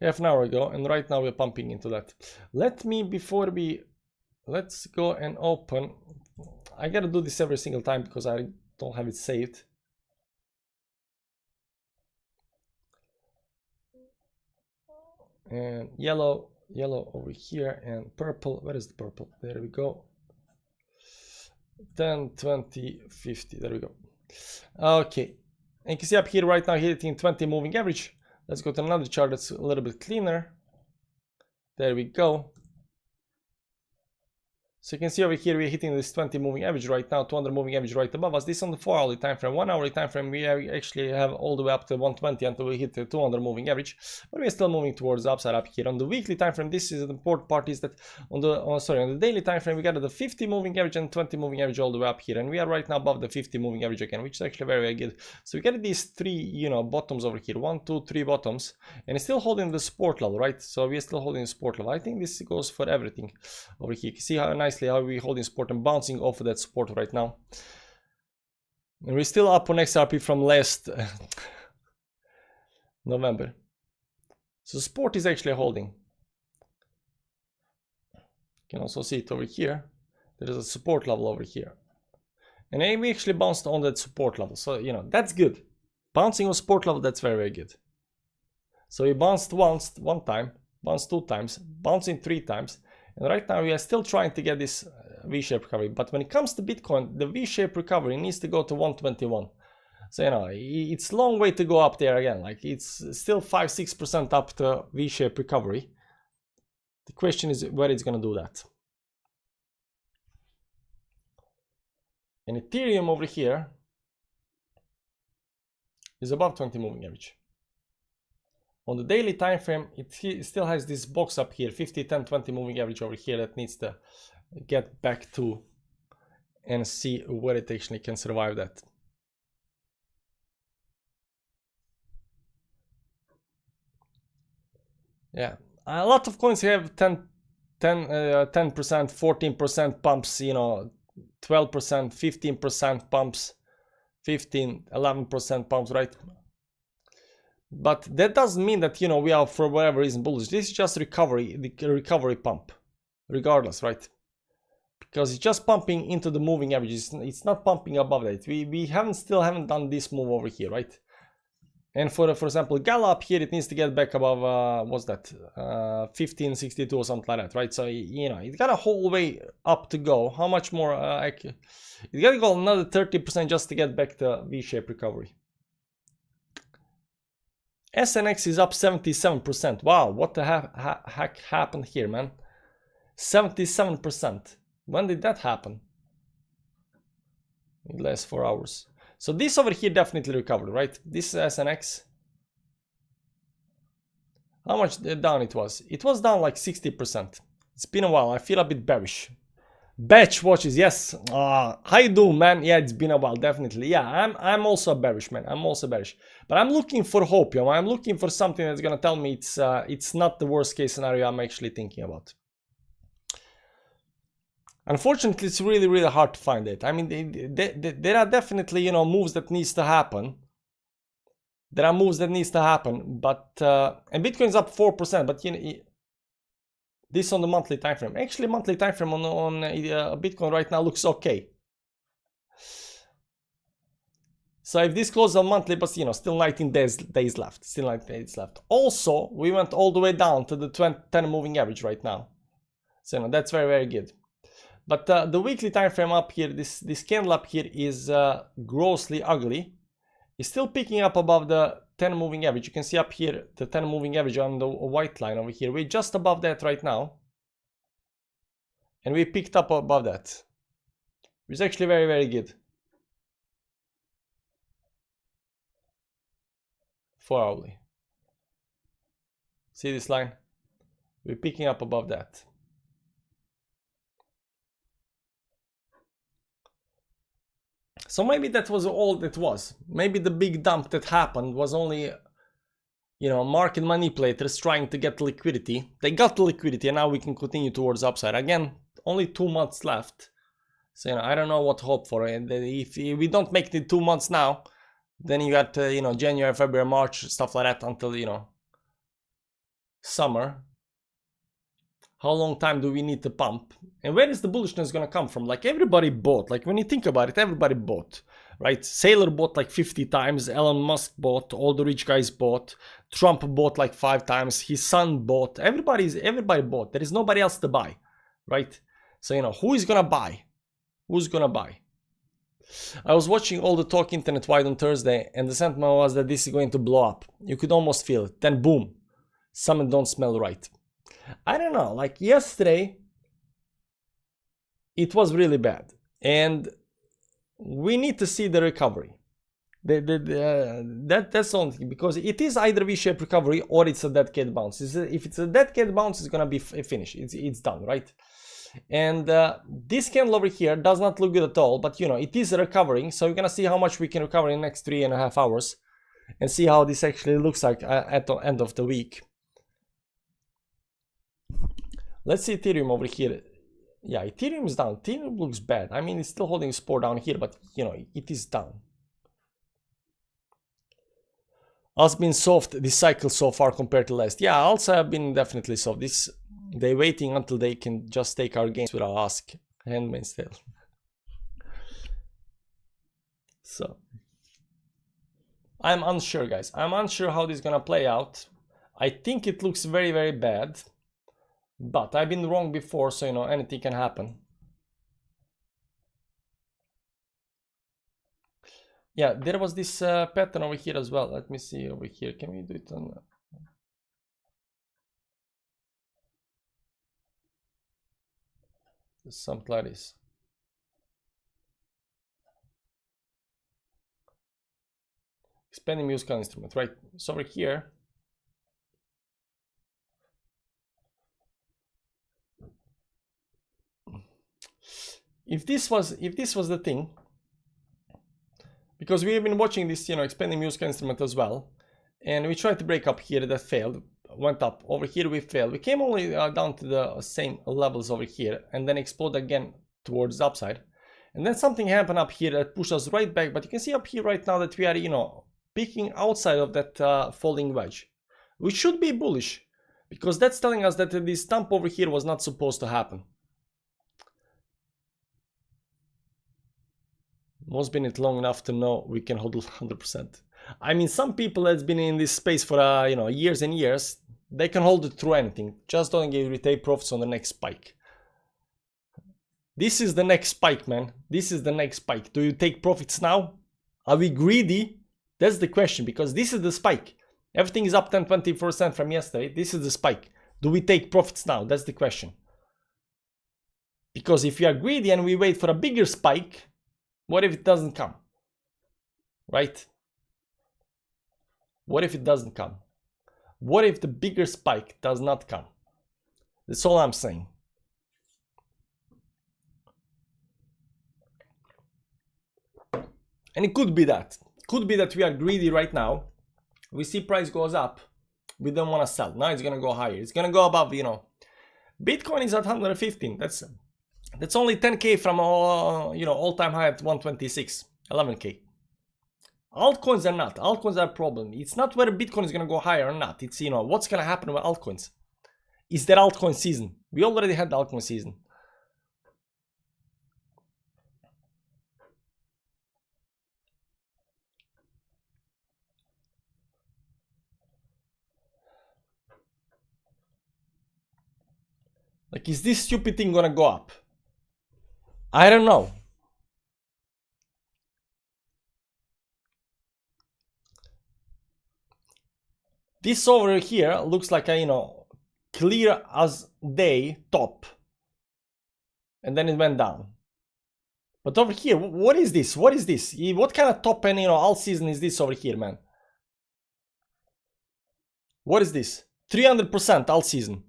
[SPEAKER 1] half an hour ago, and right now we're pumping into that. Let me, before we, let's go and open. I gotta do this every single time because I don't have it saved. And yellow over here, and purple. Where is the purple? There we go. 10, 20, 50. There we go. Okay. And you can see up here right now hitting 20 moving average. Let's go to another chart that's a little bit cleaner. There we go. So you can see over here we're hitting this 20 moving average right now, 200 moving average right above us. This on the 4-hourly time frame. 1-hourly time frame we actually have all the way up to 120 until we hit the 200 moving average, but we're still moving towards the upside up here. On the weekly time frame, this is the important part, is that on the daily time frame we got the 50 moving average and 20 moving average all the way up here, and we are right now above the 50 moving average again, which is actually very, very good. So we got these three, you know, bottoms over here, 1, 2, 3 bottoms, and it's still holding the support level, right? So we're still holding the support level. I think this goes for everything over here. You can see how nice nicely how we're holding support and bouncing off of that support right now. And we're still up on XRP from last November. So support is actually holding. You can also see it over here. There is a support level over here. And we actually bounced on that support level. So, you know, that's good. Bouncing on support level, that's very, very good. So we bounced once, one time, bounced 2 times, bouncing 3 times. And right now we are still trying to get this V-shaped recovery. But when it comes to Bitcoin, the V-shaped recovery needs to go to 121. So, you know, it's a long way to go up there again. Like, it's still 5-6% up to V-shaped recovery. The question is where it's going to do that. And Ethereum over here is above 20 moving average. On the daily time frame, it still has this box up here, 50, 10, 20 moving average over here that needs to get back to and see where it actually can survive that. Yeah, a lot of coins have 10%, 14% pumps, you know, 12%, 15% pumps, 15, 11% pumps, right? But that doesn't mean that, you know, we are for whatever reason bullish. This is just recovery, the recovery pump, regardless, right? Because it's just pumping into the moving averages. It's not pumping above that. We still haven't done this move over here, right? And for example, Gala up here, it needs to get back above, what's that, 1562 or something like that, right? So, you know, it got a whole way up to go. How much more? It got to go another 30% just to get back to V-shaped recovery. SNX is up 77%. Wow, what the heck happened here, man? 77%. When did that happen? In the last 4 hours. So this over here definitely recovered, right? This is SNX. How much down it was? It was down like 60%. It's been a while. I feel a bit bearish. Batch watches, yes. How you doing, man? Yeah, it's been a while, definitely. Yeah, I'm also bearish, man. I'm also bearish. But I'm looking for hope, you know. I'm looking for something that's gonna tell me it's not the worst case scenario I'm actually thinking about. Unfortunately, it's really, really hard to find it. I mean, there are definitely, you know, moves that needs to happen. There are moves that needs to happen, but and Bitcoin's up 4%, but you know, this on the monthly time frame. Actually, monthly time frame on Bitcoin right now looks okay. So if this closes on monthly, but you know, still 19 days left. Still 19 days left. Also, we went all the way down to the 10 moving average right now. So you know, that's very, very good. But the weekly time frame up here, this candle up here is grossly ugly. It's still picking up above the 10 moving average. You can see up here the 10 moving average on the white line over here. We're just above that right now. And we picked up above that. Which is actually very, very good. 4 hourly. See this line? We're picking up above that. So maybe that was all that was. Maybe the big dump that happened was only, you know, market manipulators trying to get liquidity. They got the liquidity and now we can continue towards upside. Again, only 2 months left. So, you know, I don't know what to hope for. And if we don't make the 2 months now, then you got, you know, January, February, March, stuff like that until, you know, summer. How long time do we need to pump? And where is the bullishness gonna come from? Like, everybody bought. Like, when you think about it, everybody bought, right? Saylor bought like 50 times. Elon Musk bought. All the rich guys bought. Trump bought like 5 times. His son bought. Everybody bought. There is nobody else to buy, right? So, you know, who is gonna buy? Who's gonna buy? I was watching all the talk internet-wide on Thursday, and the sentiment was that this is going to blow up. You could almost feel it. Then boom, something don't smell right. I don't know, like yesterday, it was really bad. And we need to see the recovery. That's the only thing, because it is either V-shaped recovery or it's a dead cat bounce. If it's a dead cat bounce, it's gonna be finished. It's done, right? And this candle over here does not look good at all, but you know, it is recovering. So we're gonna see how much we can recover in the next 3.5 hours and see how this actually looks like at the end of the week. Let's see Ethereum over here. Yeah, Ethereum is down. Ethereum looks bad. I mean, it's still holding support down here, but you know, it is down. Has been soft this cycle so far compared to last. Yeah, also have been definitely soft. This they waiting until they can just take our gains without ask. Handmaid's Tale. So I'm unsure, guys. I'm unsure how this is gonna play out. I think it looks very, very bad. But I've been wrong before, so you know, anything can happen. Yeah, there was this pattern over here as well. Let me see over here. Can we do it on... something like this. Expanding musical instrument, right? So over here, if this was the thing, because we have been watching this, you know, expanding musical instrument as well, and we tried to break up here, that failed, went up. Over here we failed. We came only down to the same levels over here, and then explode again towards the upside. And then something happened up here that pushed us right back. But you can see up here right now that we are, you know, peaking outside of that falling wedge, which should be bullish, because that's telling us that this dump over here was not supposed to happen. Most been it long enough to know we can hold 100%. I mean, some people that's been in this space for you know, years and years, they can hold it through anything. Just don't take profits on the next spike. This is the next spike, man. This is the next spike. Do you take profits now? Are we greedy? That's the question, because this is the spike. Everything is up 10-20% from yesterday. This is the spike. Do we take profits now? That's the question. Because if we are greedy and we wait for a bigger spike, what if it doesn't come? Right? What if it doesn't come? What if the bigger spike does not come? That's all I'm saying. And it could be that. Could be that we are greedy right now. We see price goes up. We don't want to sell. Now it's going to go higher. It's going to go above, you know. Bitcoin is at 115. That's only 10k from you know, all-time high at 126, 11k. Altcoins are not. Altcoins are a problem. It's not whether Bitcoin is going to go higher or not. It's, you know, what's going to happen with altcoins. Is there altcoin season? We already had the altcoin season. Like, is this stupid thing going to go up? I don't know. This over here looks like a, you know, clear as day top. And then it went down. But over here, what is this? What is this? What kind of top and, you know, all season is this over here, man? What is this? 300% all season.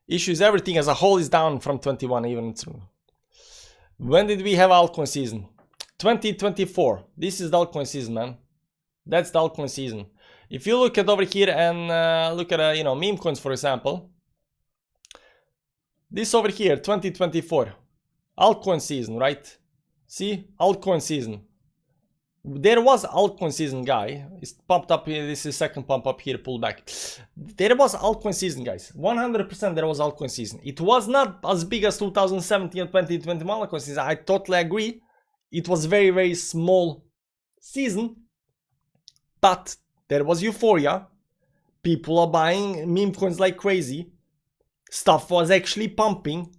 [SPEAKER 1] Issues, everything as a whole is down from 21 even through. When did we have altcoin season? 2024. This is the altcoin season, man. That's the altcoin season. If you look at over here and look at, you know, meme coins, for example. This over here, 2024. Altcoin season, right? See? Altcoin season. There was altcoin season, guy. It's pumped up here. This is second pump up here, pull back. There was altcoin season, guys. 100% there was altcoin season. It was not as big as 2017 and 2021 altcoin season. I totally agree. It was very, very small season. But there was euphoria. People are buying meme coins like crazy. Stuff was actually pumping.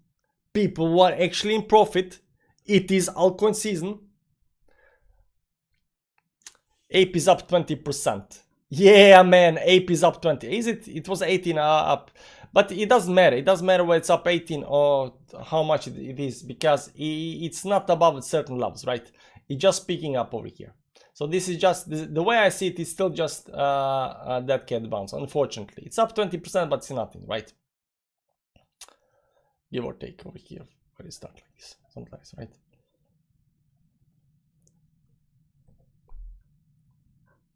[SPEAKER 1] People were actually in profit. It is altcoin season. Ape is up 20%. Yeah, man, Ape is up 20. Is it? It was 18 up. But it doesn't matter. It doesn't matter whether it's up 18 or how much it is, because it's not above certain levels, right? It's just picking up over here. So this is just, the way I see it, is still just that cat bounce, unfortunately. It's up 20%, but it's nothing, right? Give or take over here. Where is that like this? Something like this, right?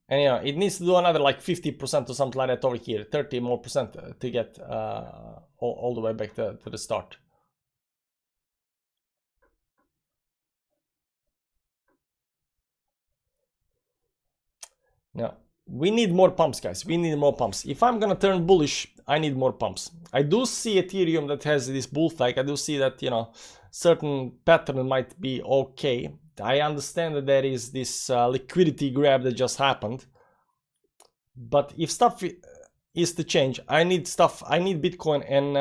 [SPEAKER 1] And you know, it needs to do another like 50% or something like that over here, 30 more percent to get all the way back to the start. Yeah, we need more pumps, guys. We need more pumps. If I'm gonna turn bullish, I need more pumps. I do see Ethereum that has this bull flag. I do see that, you know, certain pattern might be okay. I understand that there is this liquidity grab that just happened. But if stuff is to change, I need Bitcoin and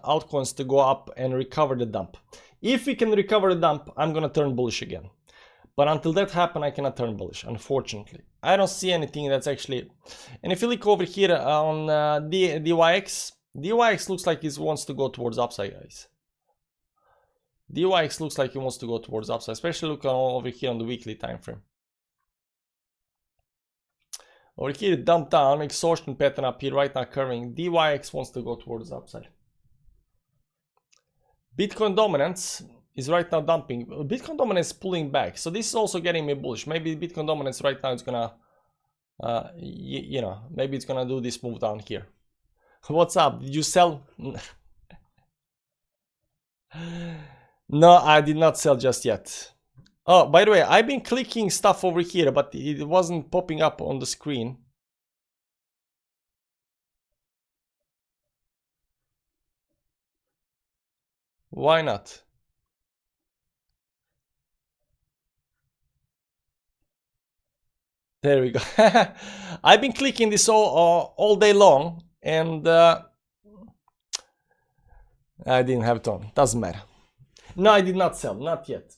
[SPEAKER 1] altcoins to go up and recover the dump. If we can recover the dump, I'm gonna turn bullish again. But until that happens, I cannot turn bullish, unfortunately. I don't see anything that's actually... And if you look over here on DYX, DYX looks like it wants to go towards upside, guys. DYX looks like it wants to go towards upside, especially look over here on the weekly time frame. Over here, dump down, exhaustion pattern up here right now curving. DYX wants to go towards upside. Bitcoin dominance is right now dumping. Bitcoin dominance is pulling back, so this is also getting me bullish. Maybe Bitcoin dominance right now is gonna, you know, maybe it's gonna do this move down here. What's up? Did you sell? No, I did not sell just yet. Oh, by the way, I've been clicking stuff over here, but it wasn't popping up on the screen. Why not? There we go. I've been clicking this all day long, and I didn't have it on. Doesn't matter. No, I did not sell. Not yet.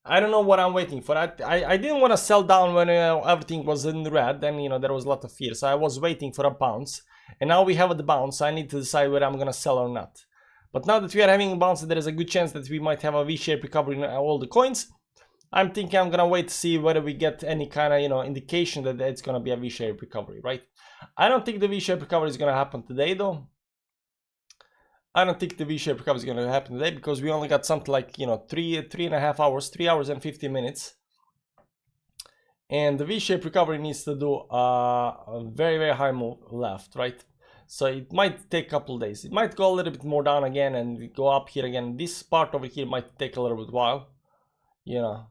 [SPEAKER 1] I don't know what I'm waiting for. I didn't want to sell down when everything was in the red. Then, you know, there was a lot of fear. So I was waiting for a bounce. And now we have the bounce. I need to decide whether I'm going to sell or not. But now that we are having a bounce, there is a good chance that we might have a V-shaped recovery in all the coins. I'm thinking I'm gonna wait to see whether we get any kind of, you know, indication that it's gonna be a V-shaped recovery, right? I don't think the V-shaped recovery is gonna happen today, though. I don't think the V-shaped recovery is gonna happen today because we only got something like, you know, 3.5 hours, 3 hours and 50 minutes. And the V-shaped recovery needs to do a very, very high move left, right? So it might take a couple of days. It might go a little bit more down again and go up here again. This part over here might take a little bit while, you know.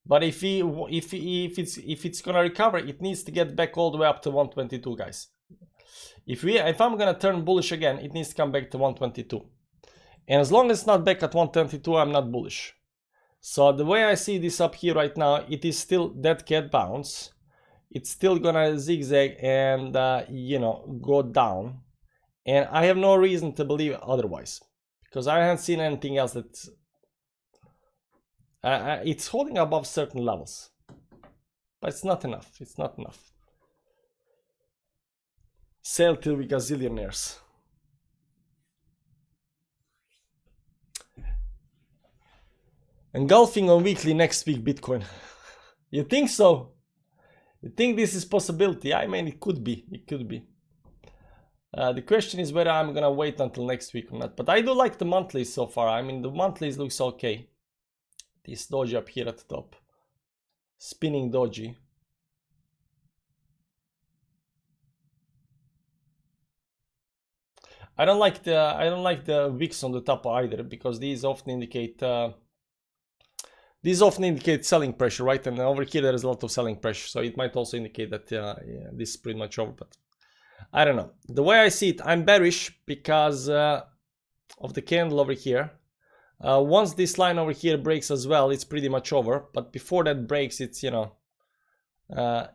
[SPEAKER 1] But if it's gonna recover, it needs to get back all the way up to 122, guys. If I'm gonna turn bullish again, it needs to come back to 122. And as long as it's not back at 122, I'm not bullish. So the way I see this up here right now, it is still dead cat bounce. It's still gonna zigzag and you know, go down. And I have no reason to believe otherwise, because I haven't seen anything else that's it's holding above certain levels, but it's not enough. It's not enough. Sell till we gazillionaires. Engulfing on weekly next week Bitcoin. You think so? You think this is possibility? I mean, it could be. It could be. The question is whether I'm gonna wait until next week or not. But I do like the monthlies so far. I mean, the monthlies looks okay. This doji up here at the top, spinning doji. I don't like the wicks on the top either, because these often indicate selling pressure, right? And over here there is a lot of selling pressure, so it might also indicate that yeah, this is pretty much over. But I don't know. The way I see it, I'm bearish because of the candle over here. Once this line over here breaks as well, it's pretty much over. But before that breaks, it's, you know,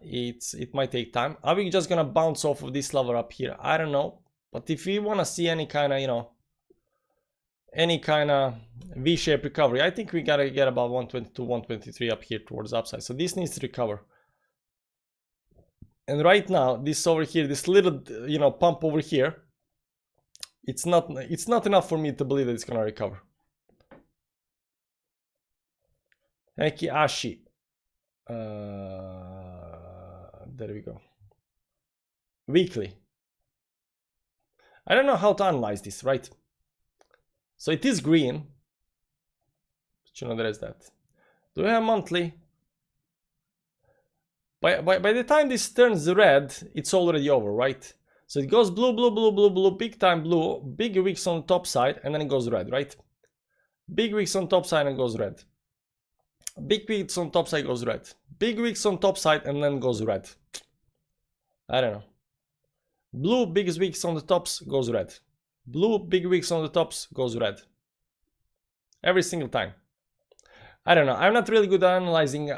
[SPEAKER 1] it might take time. Are we just gonna bounce off of this level up here? I don't know. But if we want to see any kind of, you know, any kind of V-shaped recovery, I think we gotta get about 122, 123 up here towards the upside. So this needs to recover. And right now, this over here, this little, you know, pump over here, it's not enough for me to believe that it's gonna recover. Eki Ashi. There we go. Weekly. I don't know how to analyze this, right? So it is green. But you know, there is that. Do we have monthly? By the time this turns red, it's already over, right? So it goes blue, blue, blue, blue, blue, big time blue, big wicks on the top side, and then it goes red, right? Big wicks on top side and goes red. Big wicks on top side goes red. big wicks on top side and then goes red. I don't know. Blue, biggest wicks on the tops, goes red. Blue, big wicks on the tops, goes red. Every single time. I don't know. I'm not really good at analyzing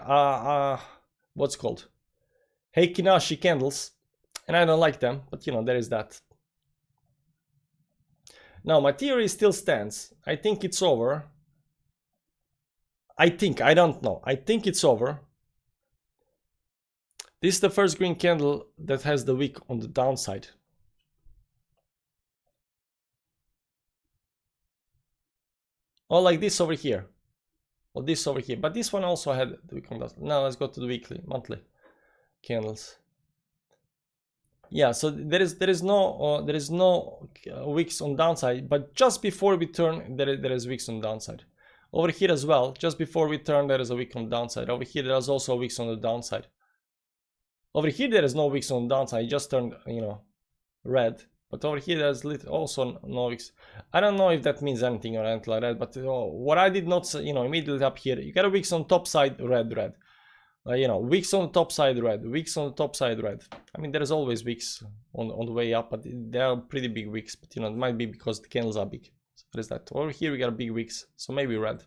[SPEAKER 1] what's called Heikinashi candles, and I don't like them, but you know, there is that. Now, my theory still stands. I think it's over. I don't know. I think it's over. This is the first green candle that has the wick on the downside. Or like this over here. Or this over here. But this one also had the wick on the downside. Now let's go to the weekly, monthly candles. Yeah, so there is no wicks on downside, but just before we turn, there is wicks on downside. Over here as well, just before we turn, there is a wick on downside. Over here, there is also wicks on the downside. Over here, there is no wicks on the downside. It just turned, you know, red. But over here, there's also no wicks. I don't know if that means anything or anything like that. But what I did not, you know, immediately up here, you got a wicks on top side, red. You know, wicks on the top side, red. Wicks on the top side, red. I mean, there is always wicks on the way up, but they are pretty big wicks. But you know, it might be because the candles are big. So what is that? Over here, we got a big wicks, so maybe red.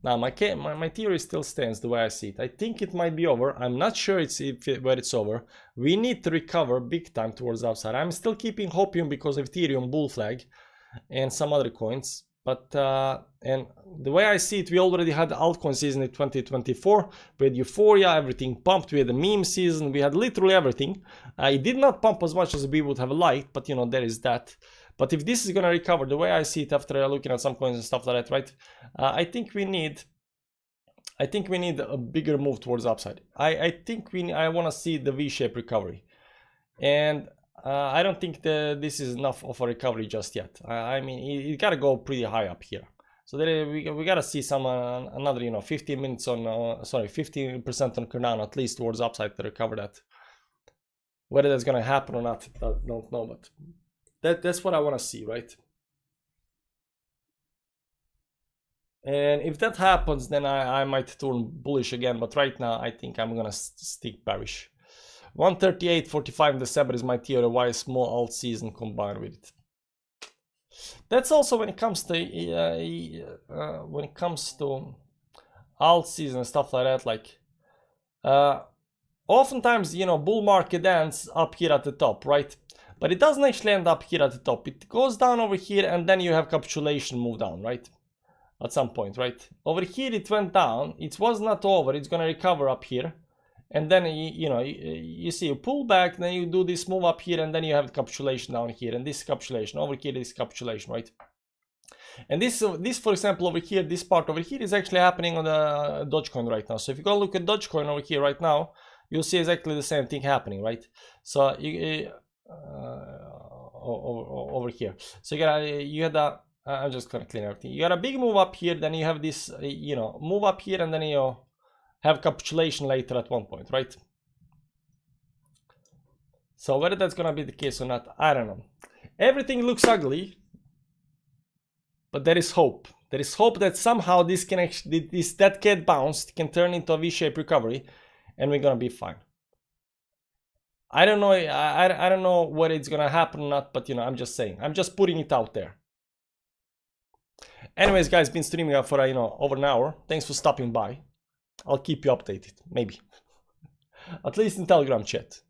[SPEAKER 1] Now, my theory still stands the way I see it. I think it might be over. I'm not sure where it's over. We need to recover big time towards the upside. I'm still keeping Hopium because of Ethereum bull flag and some other coins. But and the way I see it, we already had the altcoin season in 2024. We had Euphoria, everything pumped. We had the meme season. We had literally everything. It did not pump as much as we would have liked, but you know, there is that. But if this is gonna recover, the way I see it after looking at some coins and stuff like that, right? I think we need a bigger move towards the upside. I want to see the V-shaped recovery, and I don't think this is enough of a recovery just yet. I mean, it gotta go pretty high up here. So we gotta see some another, you know, 15 minutes on 15% on Cardano at least towards upside to recover that. Whether that's gonna happen or not, I don't know, but that's what I want to see, right? And if that happens, then I might turn bullish again. But right now, I think I'm gonna stick bearish. 138.45 in December is my theory. Why a small alt season combined with it. That's also when it comes to alt season and stuff like that. Like oftentimes, you know, bull market ends up here at the top, right? But it doesn't actually end up here at the top. It goes down over here, and then you have capitulation move down, right? At some point, right? Over here it went down. It was not over. It's gonna recover up here, and then you see you pull back, then you do this move up here, and then you have the capitulation down here, and this capitulation over here, this capitulation, right? And this for example over here, this part over here is actually happening on the Dogecoin right now. So if you go look at Dogecoin over here right now, you'll see exactly the same thing happening, right? So over here, so you had a I'm just gonna clean everything. You got a big move up here, then you have this, you know, move up here, and then you have capitulation later at one point, right? So whether that's gonna be the case or not, I don't know. Everything looks ugly, but there is hope. There is hope that somehow this can actually, that get bounced can turn into a V-shaped recovery, and we're gonna be fine. I don't know. I don't know whether it's gonna happen or not, but you know, I'm just saying. I'm just putting it out there. Anyways, guys, been streaming for over an hour. Thanks for stopping by. I'll keep you updated, maybe. At least in Telegram chat.